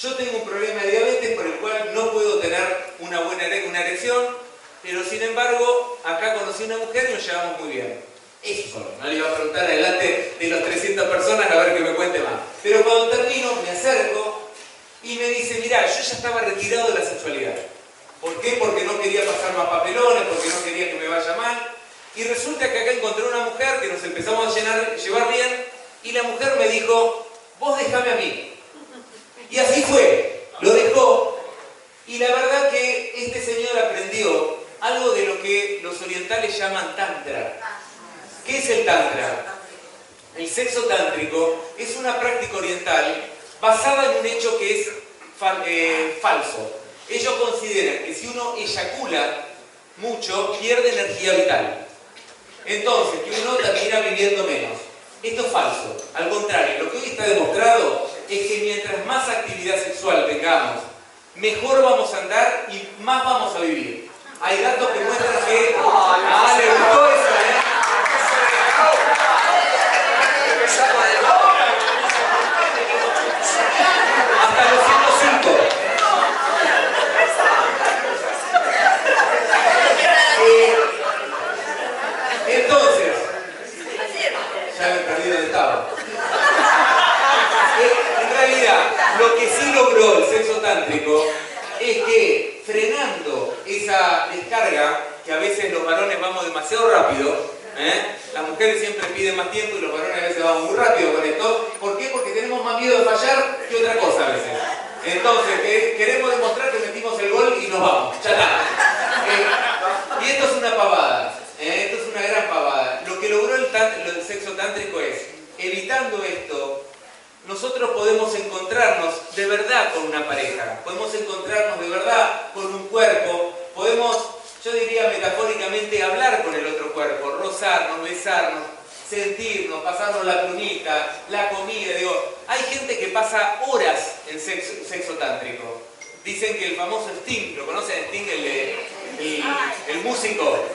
yo tengo un problema de diabetes por el cual no puedo tener una buena erección, pero sin embargo, acá conocí a una mujer y nos llevamos muy bien. Eso solo, no le iba a preguntar adelante de los 300 personas a ver que me cuente más. Pero cuando termino, me acerco y me dice: mirá, yo ya estaba retirado de la sexualidad. ¿Por qué? Porque no quería pasar más papelones, porque no quería que me vaya mal. Y resulta que acá encontré una mujer que nos empezamos a llevar bien, y la mujer me dijo: vos dejame a mí. Y así fue, lo dejó. Y la verdad que este señor aprendió algo de lo que los orientales llaman tantra. ¿Qué es el tantra? El sexo tántrico es una práctica oriental basada en un hecho que es falso. Ellos consideran que si uno eyacula mucho, pierde energía vital. Entonces, que uno termina viviendo menos. Esto es falso. Al contrario, lo que hoy está demostrado es que mientras más actividad sexual tengamos, mejor vamos a andar y más vamos a vivir. Hay datos que muestran que... le gustó eso, Hasta los 105. Entonces, ya me he perdido el estado. En realidad, lo que sí logró el sexo tántrico es que, frenando esa descarga, que a veces los varones vamos demasiado rápido, las mujeres siempre piden más tiempo y los varones a veces vamos muy rápido con esto. ¿Por qué? Porque tenemos más miedo de fallar que otra cosa a veces. Entonces, queremos demostrar que metimos el gol y nos vamos. Ya está. Y esto es una pavada. Esto es una gran pavada. Lo que logró el sexo tántrico es, evitando esto, nosotros podemos encontrarnos de verdad con una pareja, podemos encontrarnos de verdad con un cuerpo, podemos, yo diría metafóricamente, hablar con el otro cuerpo, rozarnos, la plumita, la comida. Digo, hay gente que pasa horas en sexo tántrico. Dicen que el famoso Sting, ¿lo conocen? Sting, el músico.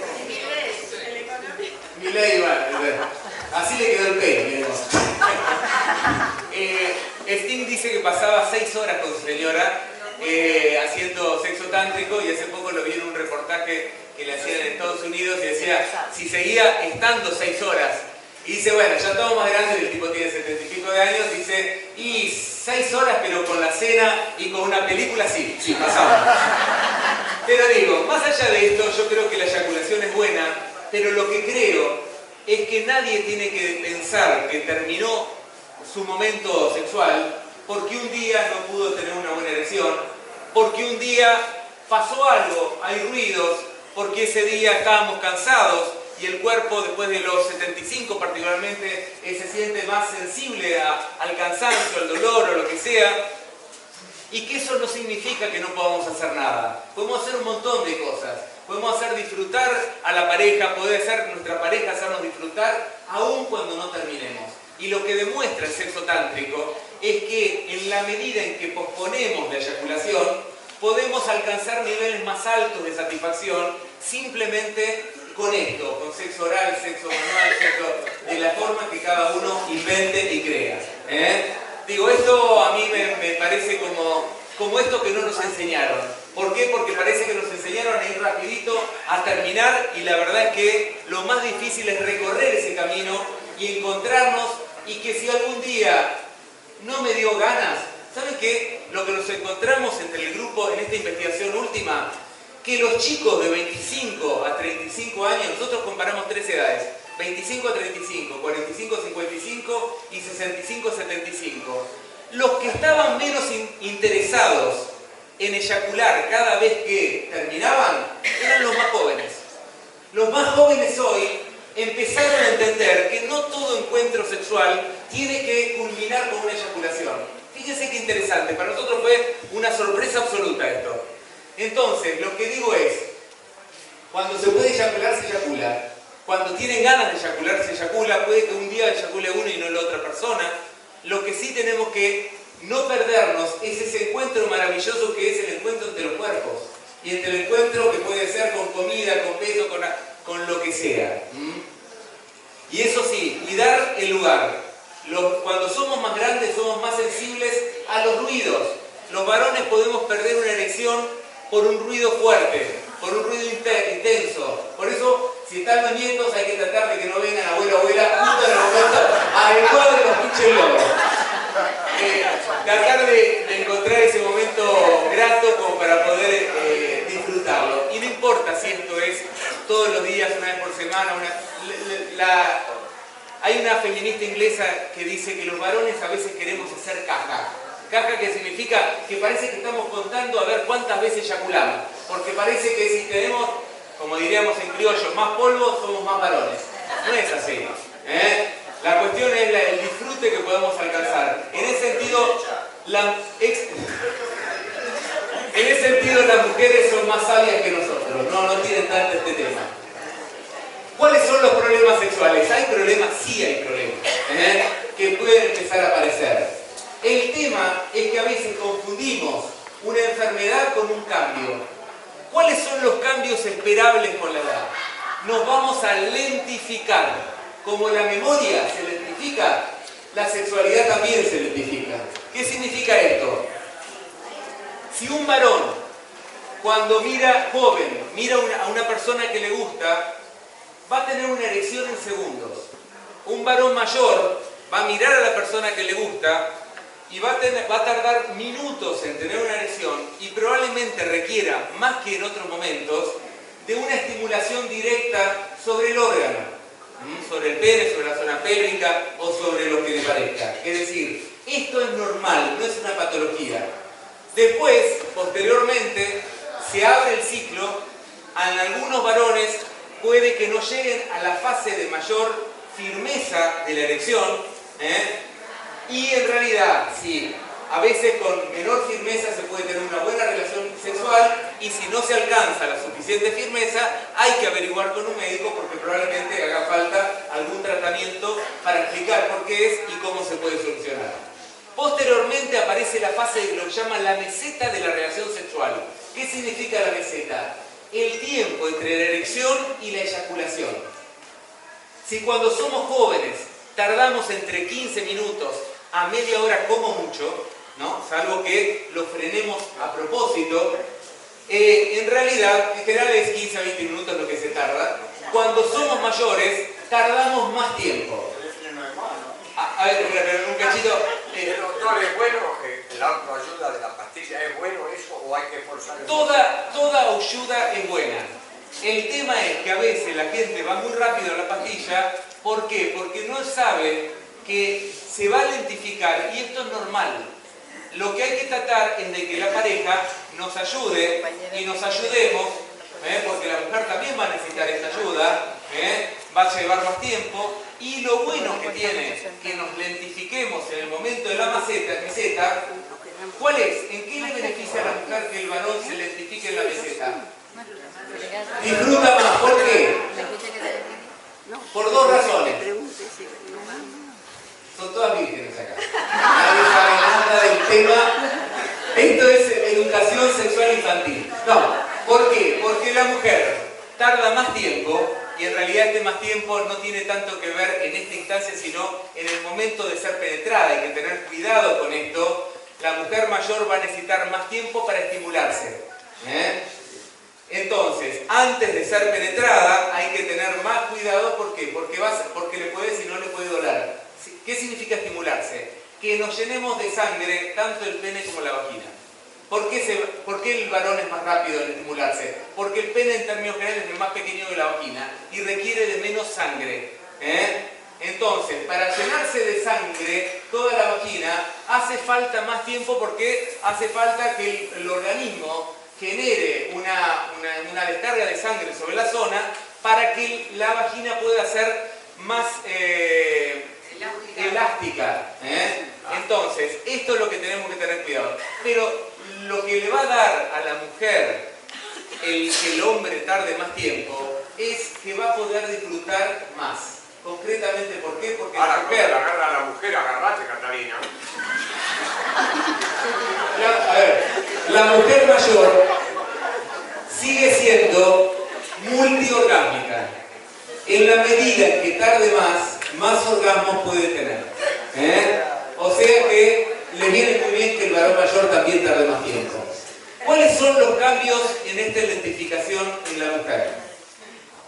Milei, así le quedó el pelo. Sting dice que pasaba 6 horas con su señora haciendo sexo tántrico, y hace poco lo vi en un reportaje que le hacían en Estados Unidos y decía, si seguía estando 6 horas. Y dice, bueno, ya estamos más grandes, el tipo tiene 70 y pico de años, dice, y 6 horas, pero con la cena y con una película, sí, pasamos. Pero digo, más allá de esto, yo creo que la eyaculación es buena, pero lo que creo es que nadie tiene que pensar que terminó su momento sexual porque un día no pudo tener una buena erección, porque un día pasó algo, hay ruidos, porque ese día estábamos cansados y el cuerpo después de los 75 particularmente se siente más sensible al cansancio, al dolor o lo que sea, y que eso no significa que no podamos hacer nada. Podemos hacer un montón de cosas. Podemos hacer disfrutar a la pareja, puede ser nuestra pareja hacernos disfrutar aún cuando no terminemos. Y lo que demuestra el sexo tántrico es que en la medida en que posponemos la eyaculación, podemos alcanzar niveles más altos de satisfacción simplemente con esto, con sexo oral, sexo manual, sexo de la forma que cada uno invente y crea. Digo, esto a mí me parece como esto que no nos enseñaron. ¿Por qué? Porque parece que nos enseñaron a ir rapidito, a terminar, y la verdad es que lo más difícil es recorrer ese camino y encontrarnos, y que si algún día no me dio ganas, ¿saben qué? Lo que nos encontramos entre el grupo en esta investigación última, que los chicos de 25 a 35 años, nosotros comparamos 3 edades, 25 a 35, 45 a 55 y 65 a 75. Los que estaban menos interesados en eyacular cada vez que terminaban eran los más jóvenes. Los más jóvenes hoy empezaron a entender que no todo encuentro sexual tiene que culminar con una eyaculación. Fíjense qué interesante, para nosotros fue una sorpresa absoluta esto. Entonces, lo que digo es, cuando se puede eyacular, se eyacula. Cuando tienen ganas de eyacular, se eyacula. Puede que un día eyacule uno y no la otra persona. Lo que sí tenemos que no perdernos es ese encuentro maravilloso que es el encuentro entre los cuerpos. Y entre el encuentro que puede ser con comida, con peso, con lo que sea. Y eso sí, y dar el lugar. Cuando somos más grandes, somos más sensibles a los ruidos. Los varones podemos perder una erección por un ruido fuerte, por un ruido intenso. Por eso, si están los nietos, hay que tratar de que no vengan abuela justo en el momento adecuado de los pinches globos. Tratar de encontrar ese momento grato como para poder disfrutarlo. Y no importa si esto es todos los días, una vez por semana. Hay una feminista inglesa que dice que los varones a veces queremos hacer caja. Caja, que significa que parece que estamos contando a ver cuántas veces eyaculamos. Porque parece que si tenemos, como diríamos en criollo, más polvo, somos más varones. No es así. La cuestión es el disfrute que podemos alcanzar. En ese sentido, las mujeres son más sabias que nosotros. No tienen tanto este tema. ¿Cuáles son los problemas sexuales? ¿Hay problemas? Sí hay problemas. Que pueden empezar a aparecer. El tema es que a veces confundimos una enfermedad con un cambio. ¿Cuáles son los cambios esperables con la edad? Nos vamos a lentificar. Como la memoria se lentifica, la sexualidad también se lentifica. ¿Qué significa esto? Si un varón, cuando mira a una persona que le gusta, va a tener una erección en segundos. Un varón mayor va a mirar a la persona que le gusta y va a tardar minutos en tener una erección, y probablemente requiera, más que en otros momentos, de una estimulación directa sobre el órgano, sobre el pene, sobre la zona pélvica o sobre lo que le parezca. Es decir, esto es normal, no es una patología. Después, posteriormente, se abre el ciclo. En algunos varones puede que no lleguen a la fase de mayor firmeza de la erección, y en realidad, si A veces con menor firmeza se puede tener una buena relación sexual y si no se alcanza la suficiente firmeza hay que averiguar con un médico porque probablemente haga falta algún tratamiento para explicar por qué es y cómo se puede solucionar. Posteriormente aparece la fase de lo que llaman la meseta de la relación sexual. ¿Qué significa la meseta? El tiempo entre la erección y la eyaculación. Si cuando somos jóvenes tardamos entre 15 minutos a media hora como mucho, ¿no? Salvo que lo frenemos a propósito, en realidad, en general es 15 a 20 minutos lo que se tarda. Cuando somos mayores, tardamos más tiempo. A ver, pero un cachito. Doctor, ¿es bueno la autoayuda de la pastilla? ¿Es bueno eso o hay que forzar? Toda ayuda es buena. El tema es que a veces la gente va muy rápido a la pastilla. ¿Por qué? Porque no sabe que se va a lentificar y esto es normal. Lo que hay que tratar es de que la pareja nos ayude y nos ayudemos, porque la mujer también va a necesitar esta ayuda, va a llevar más tiempo y lo bueno que tiene que nos lentifiquemos en el momento de la meseta, ¿cuál es? ¿En qué le beneficia a la mujer que el varón se lentifique en la meseta? Disfruta más. ¿Por qué? Por dos razones. Son todas vírgenes acá. Nadie sabe nada del tema. Esto es educación sexual infantil. No. ¿Por qué? Porque la mujer tarda más tiempo y en realidad este más tiempo no tiene tanto que ver en esta instancia, sino en el momento de ser penetrada. Hay que tener cuidado con esto. La mujer mayor va a necesitar más tiempo para estimularse. Entonces, antes de ser penetrada hay que tener más cuidado. ¿Por qué? Porque le puede, si no le puede doler. ¿Qué significa estimularse? Que nos llenemos de sangre tanto el pene como la vagina. ¿Por qué el varón es más rápido en estimularse? Porque el pene en términos generales es más pequeño que la vagina y requiere de menos sangre. Entonces, para llenarse de sangre toda la vagina hace falta más tiempo porque hace falta que el organismo genere una descarga de sangre sobre la zona para que la vagina pueda ser más elástica. Entonces, esto es lo que tenemos que tener cuidado. Pero lo que le va a dar a la mujer que el hombre tarde más tiempo es que va a poder disfrutar más. Concretamente, ¿por qué? Porque ahora, la mujer... agarra a la mujer, agarrate, Catalina. A ver, la mujer mayor sigue siendo multiorgásmica. En la medida en que tarde más orgasmos puede tener. O sea que le viene muy bien que el varón mayor también tarde más tiempo. ¿Cuáles son los cambios en esta lentificación en la mujer?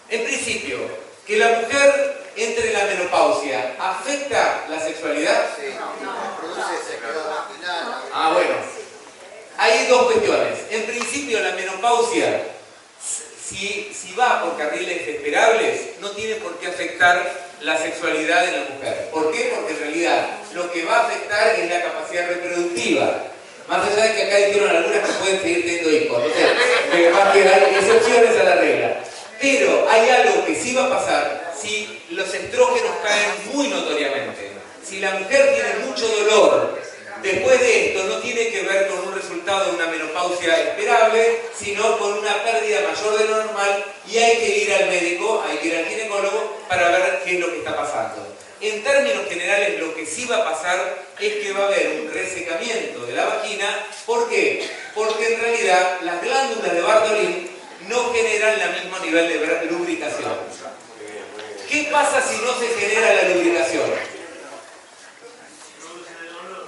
En principio, que la mujer entre en la menopausia, ¿afecta la sexualidad? Sí, no. Produce secreción vaginal. Ah, bueno. Hay dos cuestiones. En principio, la menopausia, si va por carriles esperables, no tiene por qué afectar la sexualidad de la mujer. ¿Por qué? Porque en realidad lo que va a afectar es la capacidad reproductiva. Más allá de que acá dijeron algunas que pueden seguir teniendo hijos. No sé, más que hay excepciones a la regla. Pero hay algo que sí va a pasar si los estrógenos caen muy notoriamente. Si la mujer tiene mucho dolor después de esto, no tiene que ver con un resultado de una menopausia esperable, sino con una pérdida mayor de lo normal y hay que ir al médico, hay que ir al ginecólogo para ver qué es lo que está pasando. En términos generales, lo que sí va a pasar es que va a haber un resecamiento de la vagina. ¿Por qué? Porque en realidad las glándulas de Bartholin no generan el mismo nivel de lubricación. ¿Qué pasa si no se genera la lubricación?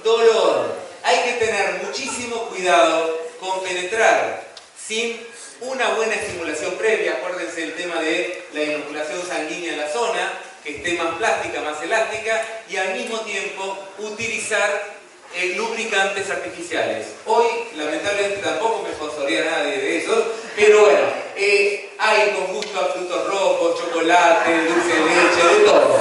Dolor. Hay que tener muchísimo cuidado con penetrar sin una buena estimulación previa. Acuérdense el tema de la inoculación sanguínea en la zona, que esté más plástica, más elástica, y al mismo tiempo utilizar lubricantes artificiales. Hoy, lamentablemente, tampoco me sponsoría nadie de esos, pero bueno, hay con gusto a frutos rojos, chocolate, dulce de leche, de todo.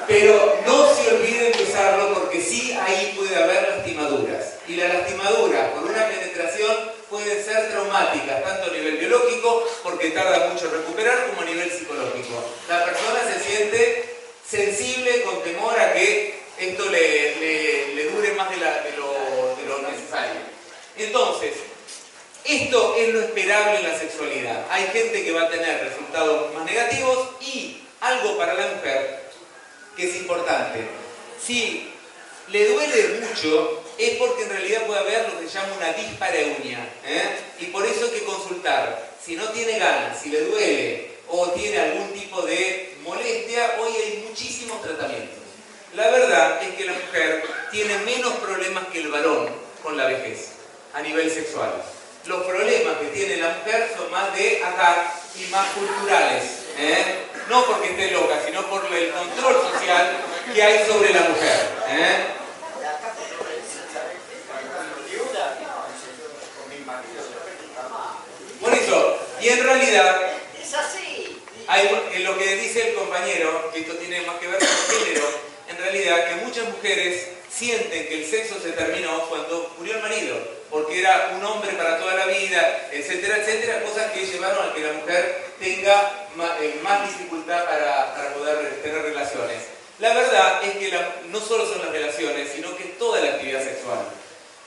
Pero no se olviden de usarlo porque sí, ahí puede haber lastimaduras. Y las lastimaduras por una penetración pueden ser traumáticas, tanto a nivel biológico, porque tarda mucho en recuperar, como a nivel psicológico. La persona se siente sensible, con temor a que esto le dure más de lo necesario. Entonces, esto es lo esperable en la sexualidad. Hay gente que va a tener resultados más negativos y algo para la mujer que es importante. Si le duele mucho, es porque en realidad puede haber lo que se llama una dispareunia, y por eso hay que consultar. Si no tiene ganas, si le duele o tiene algún tipo de molestia, hoy hay muchísimos tratamientos. La verdad es que la mujer tiene menos problemas que el varón con la vejez a nivel sexual. Los problemas que tiene la mujer son más de acá y más culturales, no porque esté loca, sino por el control social que hay sobre la mujer. Por eso, y en realidad, Es así. hay lo que dice el compañero, que esto tiene más que ver con género, en realidad que muchas mujeres sienten que el sexo se terminó cuando murió el marido, porque era un hombre para toda la vida, etcétera, etcétera, cosas que llevaron a que la mujer tenga más dificultad para poder tener relaciones. La verdad es que no solo son las relaciones, sino que toda la actividad sexual.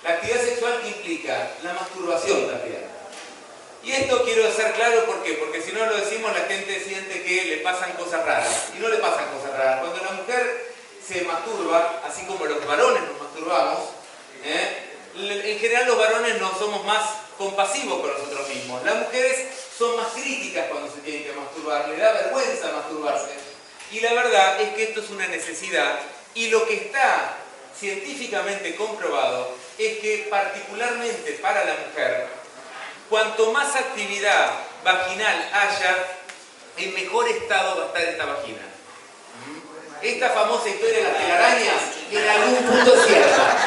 La actividad sexual que implica la masturbación también. Y esto quiero dejar claro, ¿por qué? Porque si no lo decimos, la gente siente que le pasan cosas raras. Y no le pasan cosas raras. Cuando la mujer se masturba, así como los varones nos masturbamos, en general los varones no somos más compasivos con nosotros mismos. Las mujeres son más críticas cuando se tienen que masturbar, le da vergüenza masturbarse. Y la verdad es que esto es una necesidad, y lo que está científicamente comprobado es que particularmente para la mujer, cuanto más actividad vaginal haya, en mejor estado va a estar esta vagina. Esta famosa historia de las telarañas en algún punto es cierta.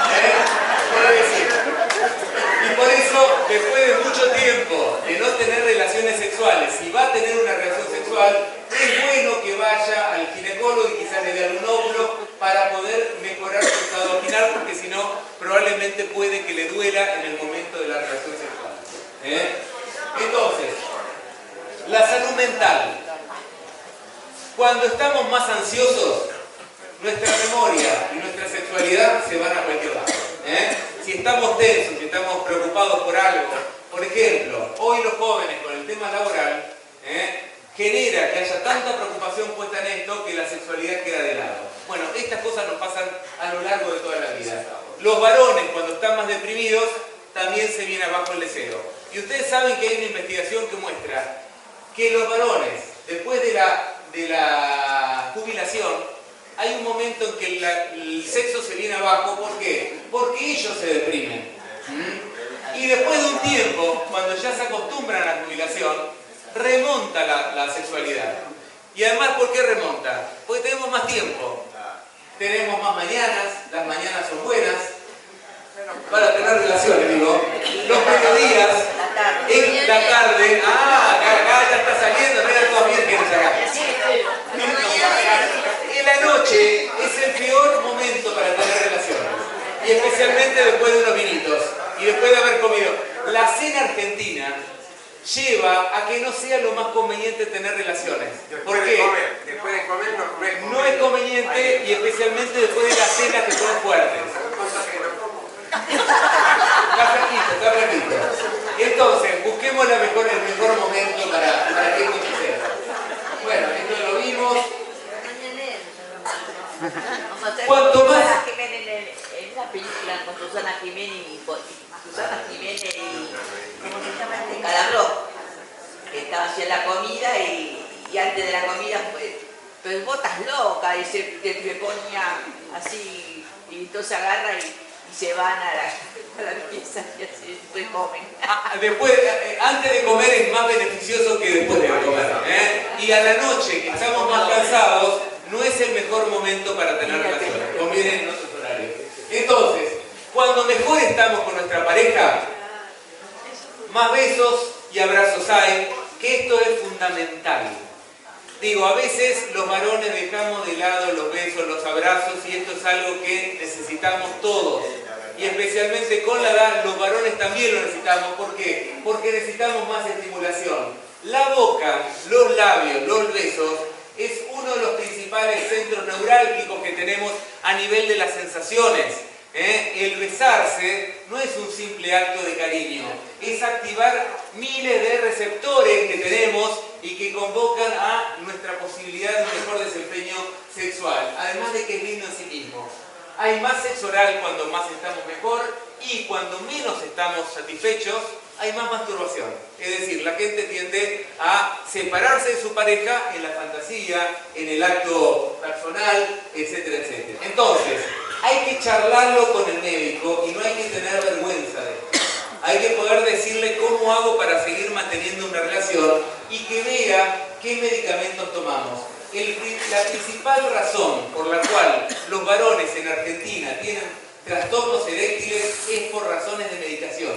Y por eso, después de mucho tiempo de no tener relaciones sexuales, si va a tener una relación sexual, es bueno que vaya al ginecólogo y quizás le dé algún óvulo para poder mejorar su estado vaginal, porque si no, probablemente puede que le duela en el momento de la relación sexual. Entonces, la salud mental. Cuando estamos más ansiosos, nuestra memoria y nuestra sexualidad se van a cualquier lado. Si estamos tensos, si estamos preocupados por algo, por ejemplo, hoy los jóvenes con el tema laboral, genera que haya tanta preocupación puesta en esto que la sexualidad queda de lado. Bueno, estas cosas nos pasan a lo largo de toda la vida. Los varones, cuando están más deprimidos, también se viene abajo el deseo. Y ustedes saben que hay una investigación que muestra que los varones, después de la jubilación, hay un momento en que el sexo se viene abajo. ¿Por qué? Porque ellos se deprimen. Y después de un tiempo, cuando ya se acostumbran a la jubilación, remonta la sexualidad. Y además, ¿por qué remonta? Porque tenemos más tiempo. Tenemos más mañanas, las mañanas son buenas para tener relaciones, digo. Los mediodías, en la tarde, acá ya está saliendo, mira todos vírgenes acá. En la noche es el peor momento para tener relaciones, y especialmente después de unos vinitos y después de haber comido. La cena argentina lleva a que no sea lo más conveniente tener relaciones. ¿Por qué? Después de comer no comer. No es conveniente, y especialmente después de las cenas que son fuertes. Está flaquito. Entonces, busquemos el mejor momento para que esto suceda. Bueno, esto lo vimos. Cuanto más... En una película con Susana Jiménez y ¿cómo se llama este? Calabró, que estaba haciendo la comida y antes de la comida pues vos estás loca, y se ponía así, y entonces agarra y se van a la pieza y así después comen. Antes de comer es más beneficioso que después de comer. Y a la noche, que estamos más cansados, no es el mejor momento para tener relaciones. Conviene en otros horarios. Entonces, cuando mejor estamos con nuestra pareja, más besos y abrazos hay, que esto es fundamental. Digo, a veces los varones dejamos de lado los besos, los abrazos, y esto es algo que necesitamos todos. Y especialmente con la edad, los varones también lo necesitamos. ¿Por qué? Porque necesitamos más estimulación. La boca, los labios, los besos, es uno de los principales centros neurálgicos que tenemos a nivel de las sensaciones. El besarse no es un simple acto de cariño, es activar miles de receptores que tenemos y que convocan a nuestra posibilidad de un mejor desempeño sexual, además de que es lindo en sí mismo. Hay más sexo oral cuando más estamos mejor y cuando menos estamos satisfechos hay más masturbación. Es decir, la gente tiende a separarse de su pareja en la fantasía, en el acto personal, etcétera, etcétera. Entonces, hay que charlarlo con el médico y no hay que tener vergüenza de esto. Hay que poder decirle cómo hago para seguir manteniendo una relación y que vea qué medicamentos tomamos. La principal razón por la cual los varones en Argentina tienen trastornos eréctiles es por razones de medicación.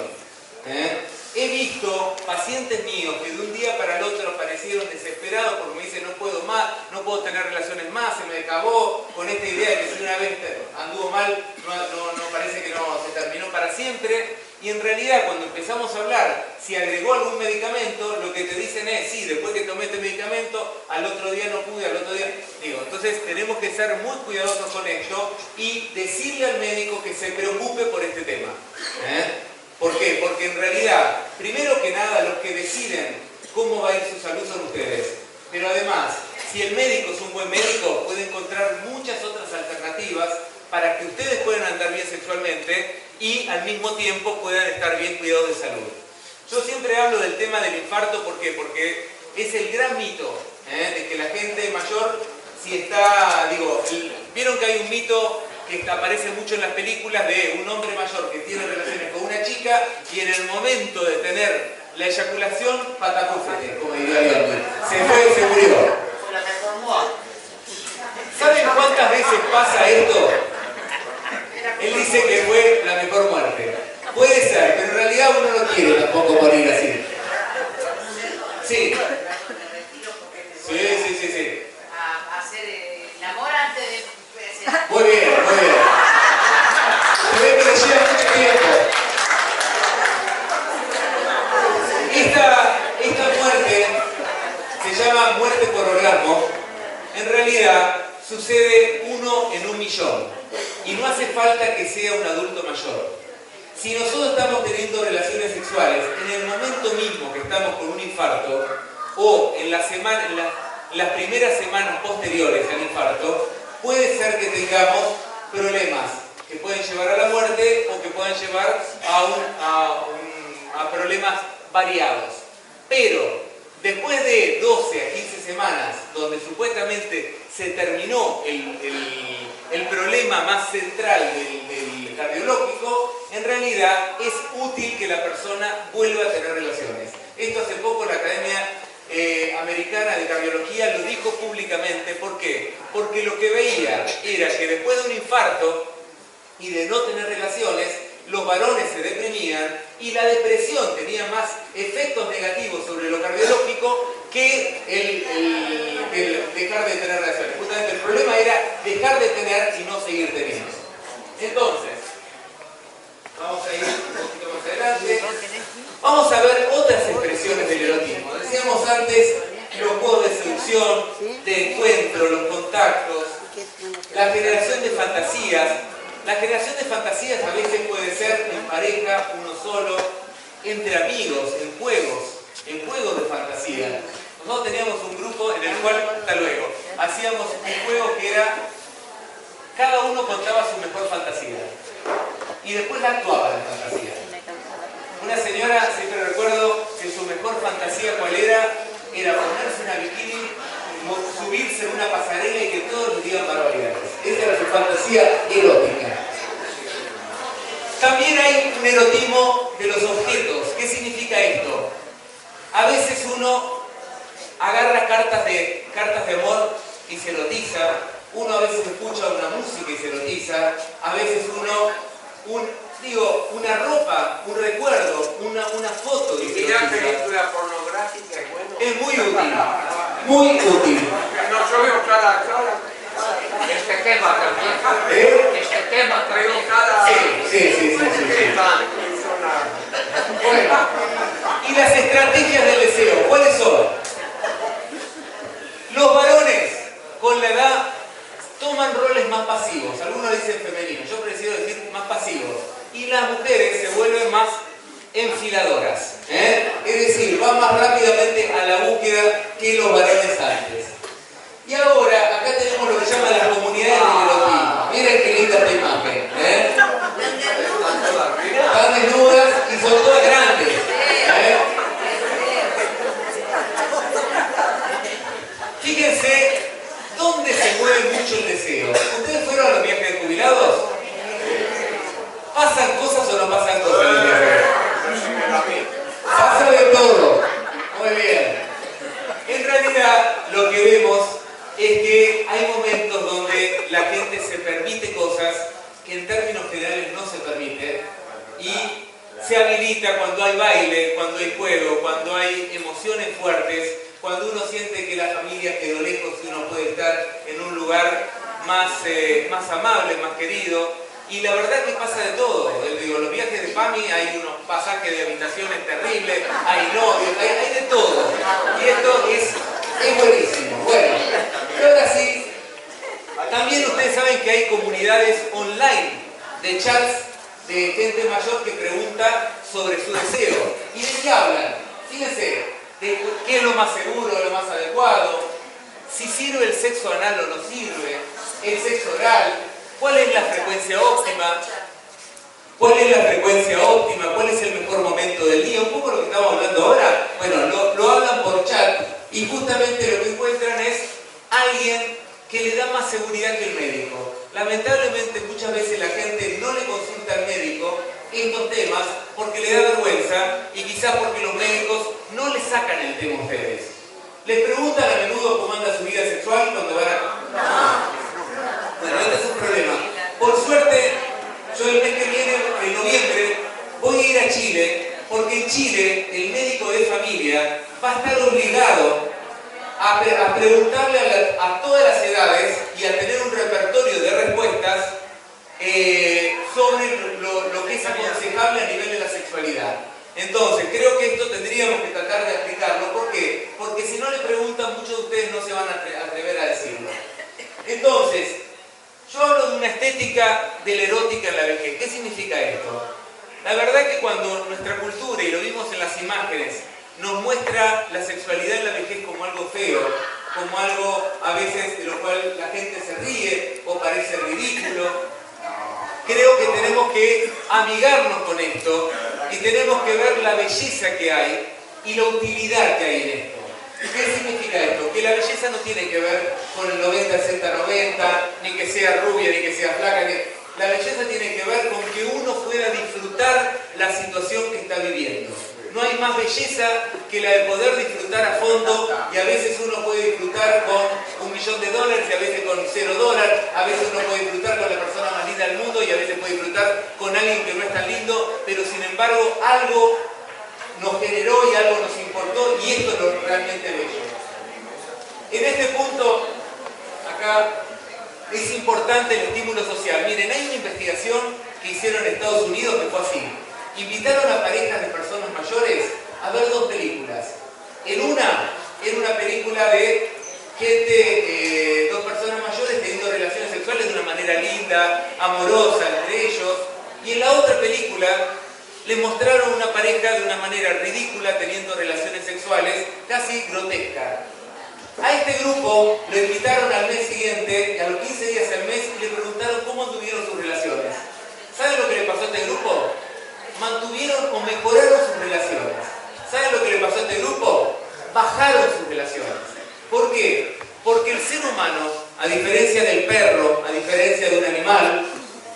He visto pacientes míos que de un día para el otro aparecieron desesperados porque me dicen no puedo más, no puedo tener relaciones más, se me acabó con esta idea de que si una vez anduvo mal, no parece que no se terminó para siempre. Y en realidad cuando empezamos a hablar si agregó algún medicamento, lo que te dicen es sí, después que tomé este medicamento, al otro día no pude, al otro día... Entonces tenemos que ser muy cuidadosos con esto y decirle al médico que se preocupe por este tema. ¿Por qué? Porque en realidad, primero que nada, los que deciden cómo va a ir su salud son ustedes. Pero además, si el médico es un buen médico, puede encontrar muchas otras alternativas para que ustedes puedan andar bien sexualmente y al mismo tiempo puedan estar bien cuidados de salud. Yo siempre hablo del tema del infarto, ¿por qué? Porque es el gran mito de que la gente mayor, si está, vieron que hay un mito que aparece mucho en las películas de un hombre mayor que tiene relaciones con una chica y en el momento de tener la eyaculación, patacufete, como diría León. Se murió. ¿Saben cuántas veces pasa esto? Él dice que fue la mejor muerte. Puede ser, pero en realidad uno no quiere tampoco morir así. Sí. Sí. A hacer el amor antes de... Muy bien. Se ve que le lleva mucho tiempo. Esta muerte se llama muerte por orgasmo. En realidad sucede 1 en 1.000.000 y no hace falta que sea un adulto mayor. Si nosotros estamos teniendo relaciones sexuales en el momento mismo que estamos con un infarto o en las primeras semanas posteriores al infarto, puede ser que tengamos problemas que pueden llevar a la muerte o que pueden llevar a problemas variados. Pero después de 12 a 15 semanas, donde supuestamente se terminó el problema más central del cardiológico, en realidad es útil que la persona vuelva a tener relaciones. Esto hace poco la Academia Americana de Cardiología lo dijo públicamente. ¿Por qué? Porque lo que veía era que después de un infarto y de no tener relaciones, los varones se deprimían y la depresión tenía más efectos negativos sobre lo cardiológico que el dejar de tener relaciones. Justamente el problema era dejar de tener y no seguir teniendo. Entonces, vamos a ir un poquito más adelante. Vamos a ver otras expresiones del erotismo. Decíamos antes los juegos de seducción, de encuentro, los contactos, la generación de fantasías. La generación de fantasías a veces puede ser en pareja, uno solo, entre amigos, en juegos de fantasía. Nosotros teníamos un grupo en el cual, hasta luego, hacíamos un juego que era, cada uno contaba su mejor fantasía y después la actuaba la fantasía. Una señora, siempre recuerdo que su mejor fantasía, ¿cuál era? Era ponerse una bikini, subirse en una pasarela y que todos le digan barbaridades. Esa era su fantasía erótica. También hay un erotismo de los objetos. ¿Qué significa esto? A veces uno agarra cartas de amor y se erotiza. Uno a veces escucha una música y se erotiza. A veces una ropa, un recuerdo, una foto. Y mirar película pornográfica es bueno. Es muy útil. Muy útil. No, yo veo cada este tema también. Este tema también. Sí. Bueno, y las estrategias del deseo, ¿cuáles son? Los varones con la edad toman roles más pasivos. Algunos enfiladoras. Es decir, van más rápidamente a la búsqueda que los varones antes. Y ahora, acá tenemos lo que se llama las comunidades del erotismo. Miren qué linda esta imagen. Están desnudas y son todas grandes. Fíjense dónde se mueve mucho el deseo. ¿Ustedes fueron a los viajes de jubilados? ¿Pasan cosas o no pasan cosas en el viaje? Pasa de todo. Muy bien. En realidad, lo que vemos es que hay momentos donde la gente se permite cosas que en términos generales no se permiten y se habilita cuando hay baile, cuando hay juego, cuando hay emociones fuertes, cuando uno siente que la familia quedó lejos y uno puede estar en un lugar más amable, más querido. Y la verdad que pasa de todo. Digo, los viajes de PAMI hay unos pasajes de habitaciones terribles, hay novios, hay de todo. Y esto es buenísimo. Bueno, pero ahora sí, también ustedes saben que hay comunidades online de chats de gente mayor que pregunta sobre su deseo. ¿Y de qué hablan? Fíjense, de qué es lo más seguro, lo más adecuado, si sirve el sexo anal o no sirve, el sexo oral, cuál es la frecuencia óptima, cuál es el mejor momento del día, un poco lo que estamos hablando ahora. Bueno, lo hablan por chat y justamente lo que encuentran es alguien que le da más seguridad que el médico. Lamentablemente muchas veces la gente no le consulta al médico estos temas porque le da vergüenza y quizás porque los médicos no le sacan el tema a ustedes. Les preguntan a menudo cómo anda su vida sexual cuando van a... Bueno, este es un problema. Por suerte, yo el mes que viene, en noviembre, voy a ir a Chile, porque en Chile el médico de familia va a estar obligado a preguntarle a todas las edades y a tener un repertorio de respuestas sobre lo que es aconsejable a nivel de la sexualidad. Entonces, creo que esto tendríamos que tratar de explicarlo. ¿Por qué? Porque si no le preguntan, muchos de ustedes no se van a atrever a decirlo. Entonces, yo hablo de una estética de la erótica en la vejez. ¿Qué significa esto? La verdad que cuando nuestra cultura, y lo vimos en las imágenes, nos muestra la sexualidad en la vejez como algo feo, como algo a veces de lo cual la gente se ríe o parece ridículo, creo que tenemos que amigarnos con esto y tenemos que ver la belleza que hay y la utilidad que hay en esto. ¿Qué significa esto? Que la belleza no tiene que ver con el 90-60-90, ni que sea rubia, ni que sea flaca. La belleza tiene que ver con que uno pueda disfrutar la situación que está viviendo. No hay más belleza que la de poder disfrutar a fondo, y a veces uno puede disfrutar con $1 millón y a veces con $0, a veces uno puede disfrutar con la persona más linda del mundo y a veces puede disfrutar con alguien que no es tan lindo, pero sin embargo algo nos generó y algo nos importó, y esto es lo realmente bello. En este punto, acá es importante el estímulo social. Miren, hay una investigación que hicieron en Estados Unidos que fue así. Invitaron a parejas de personas mayores a ver 2 películas. En una, era una película de gente, 2 personas mayores teniendo relaciones sexuales de una manera linda, amorosa entre ellos. Y en la otra película le mostraron una pareja de una manera ridícula teniendo relaciones sexuales casi grotescas. A este grupo lo invitaron al mes siguiente, a los 15 días al mes, y le preguntaron cómo tuvieron sus relaciones. ¿Saben lo que le pasó a este grupo? Mantuvieron o mejoraron sus relaciones. ¿Saben lo que le pasó a este grupo? Bajaron sus relaciones. ¿Por qué? Porque el ser humano, a diferencia del perro, a diferencia de un animal,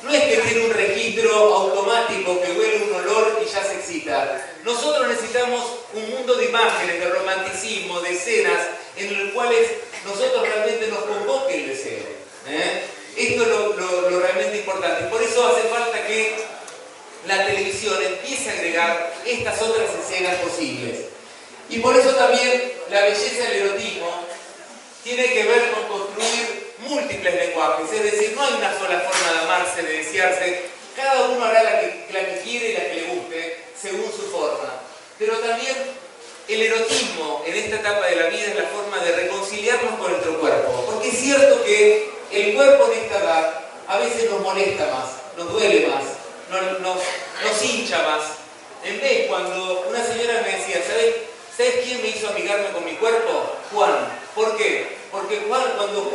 no es que tiene un registro automático que huele un olor y ya se excita. Nosotros necesitamos un mundo de imágenes, de romanticismo, de escenas en los cuales nosotros realmente nos convoque el deseo. Esto es lo realmente importante. Por eso hace falta que la televisión empiece a agregar estas otras escenas posibles. Y por eso también la belleza del erotismo tiene que ver con construir múltiples lenguajes, es decir, no hay una sola forma de amarse, de desearse, cada uno hará la que quiere y la que le guste, según su forma. Pero también el erotismo en esta etapa de la vida es la forma de reconciliarnos con nuestro cuerpo, porque es cierto que el cuerpo en esta edad a veces nos molesta más, nos duele más, nos hincha más, En vez, cuando una señora me decía, ¿sabes quién me hizo amigarme con mi cuerpo? Juan. ¿Por qué? Porque cuando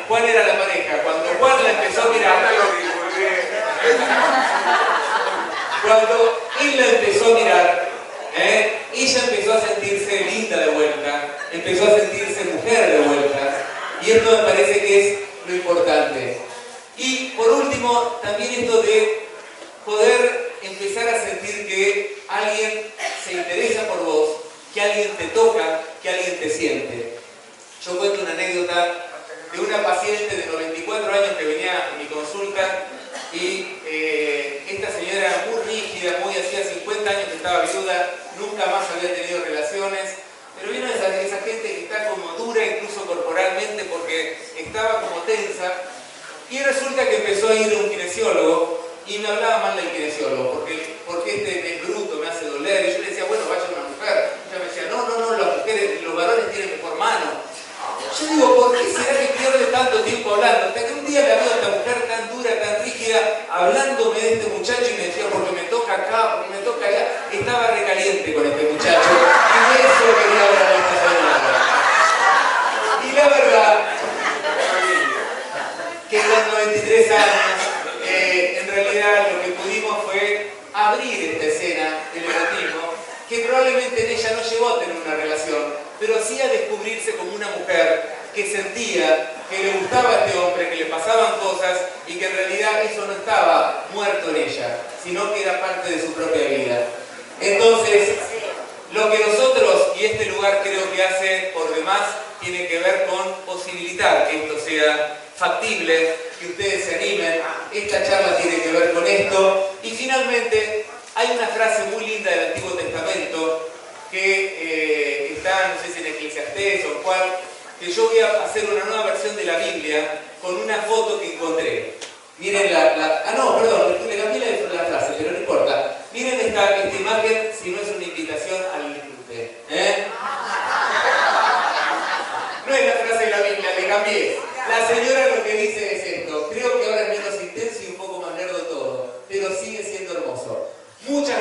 Juan era la pareja, cuando Juan la empezó a mirar, cuando él la empezó a mirar, ella empezó a sentirse linda de vuelta, empezó a sentirse mujer de vuelta, y esto me parece que es lo importante. Y por último, también esto de poder empezar a sentir que alguien se interesa por vos, que alguien te toca, que alguien te siente. Yo cuento una anécdota de una paciente de 94 años que venía a mi consulta y esta señora era muy rígida, hacía 50 años que estaba viuda, nunca más había tenido relaciones, pero vino esa gente que está como dura incluso corporalmente porque estaba como tensa, y resulta que empezó a ir a un kinesiólogo y me hablaba mal del kinesiólogo porque este es bruto, me hace doler, y yo le decía, bueno, vaya una mujer. Ella me decía, no, las mujeres, los varones tienen mejor mano. Yo digo, ¿por qué será que pierde tanto tiempo hablando? Hasta que un día la veo a esta mujer tan dura, tan rígida, hablándome de este muchacho, y me decía, porque me toca acá, porque me toca allá. Estaba recaliente con este muchacho, y de eso quería hablar a esta señora. Y la verdad, que con 93 años, en realidad lo que pudimos fue abrir esta escena del erotismo, que probablemente en ella no llegó a tener una relación, pero sí a descubrirse como una mujer que sentía que le gustaba a este hombre, que le pasaban cosas y que en realidad eso no estaba muerto en ella, sino que era parte de su propia vida. Entonces, lo que nosotros y este lugar creo que hace por demás tiene que ver con posibilitar que esto sea factible, que ustedes se animen. Esta charla tiene que ver con esto. Y finalmente, hay una frase muy linda del Antiguo Testamento que está, no sé si en Eclesiastés o en cuál, que yo voy a hacer una nueva versión de la Biblia con una foto que encontré. Miren le cambié la frase, pero no importa. Miren esta imagen, si no es una invitación al disfrute. No es la frase de la Biblia, le cambié. La señora lo que dice es esto: creo que ahora es menos intenso y un poco más nerdo todo, pero sigue siendo hermoso. Muchas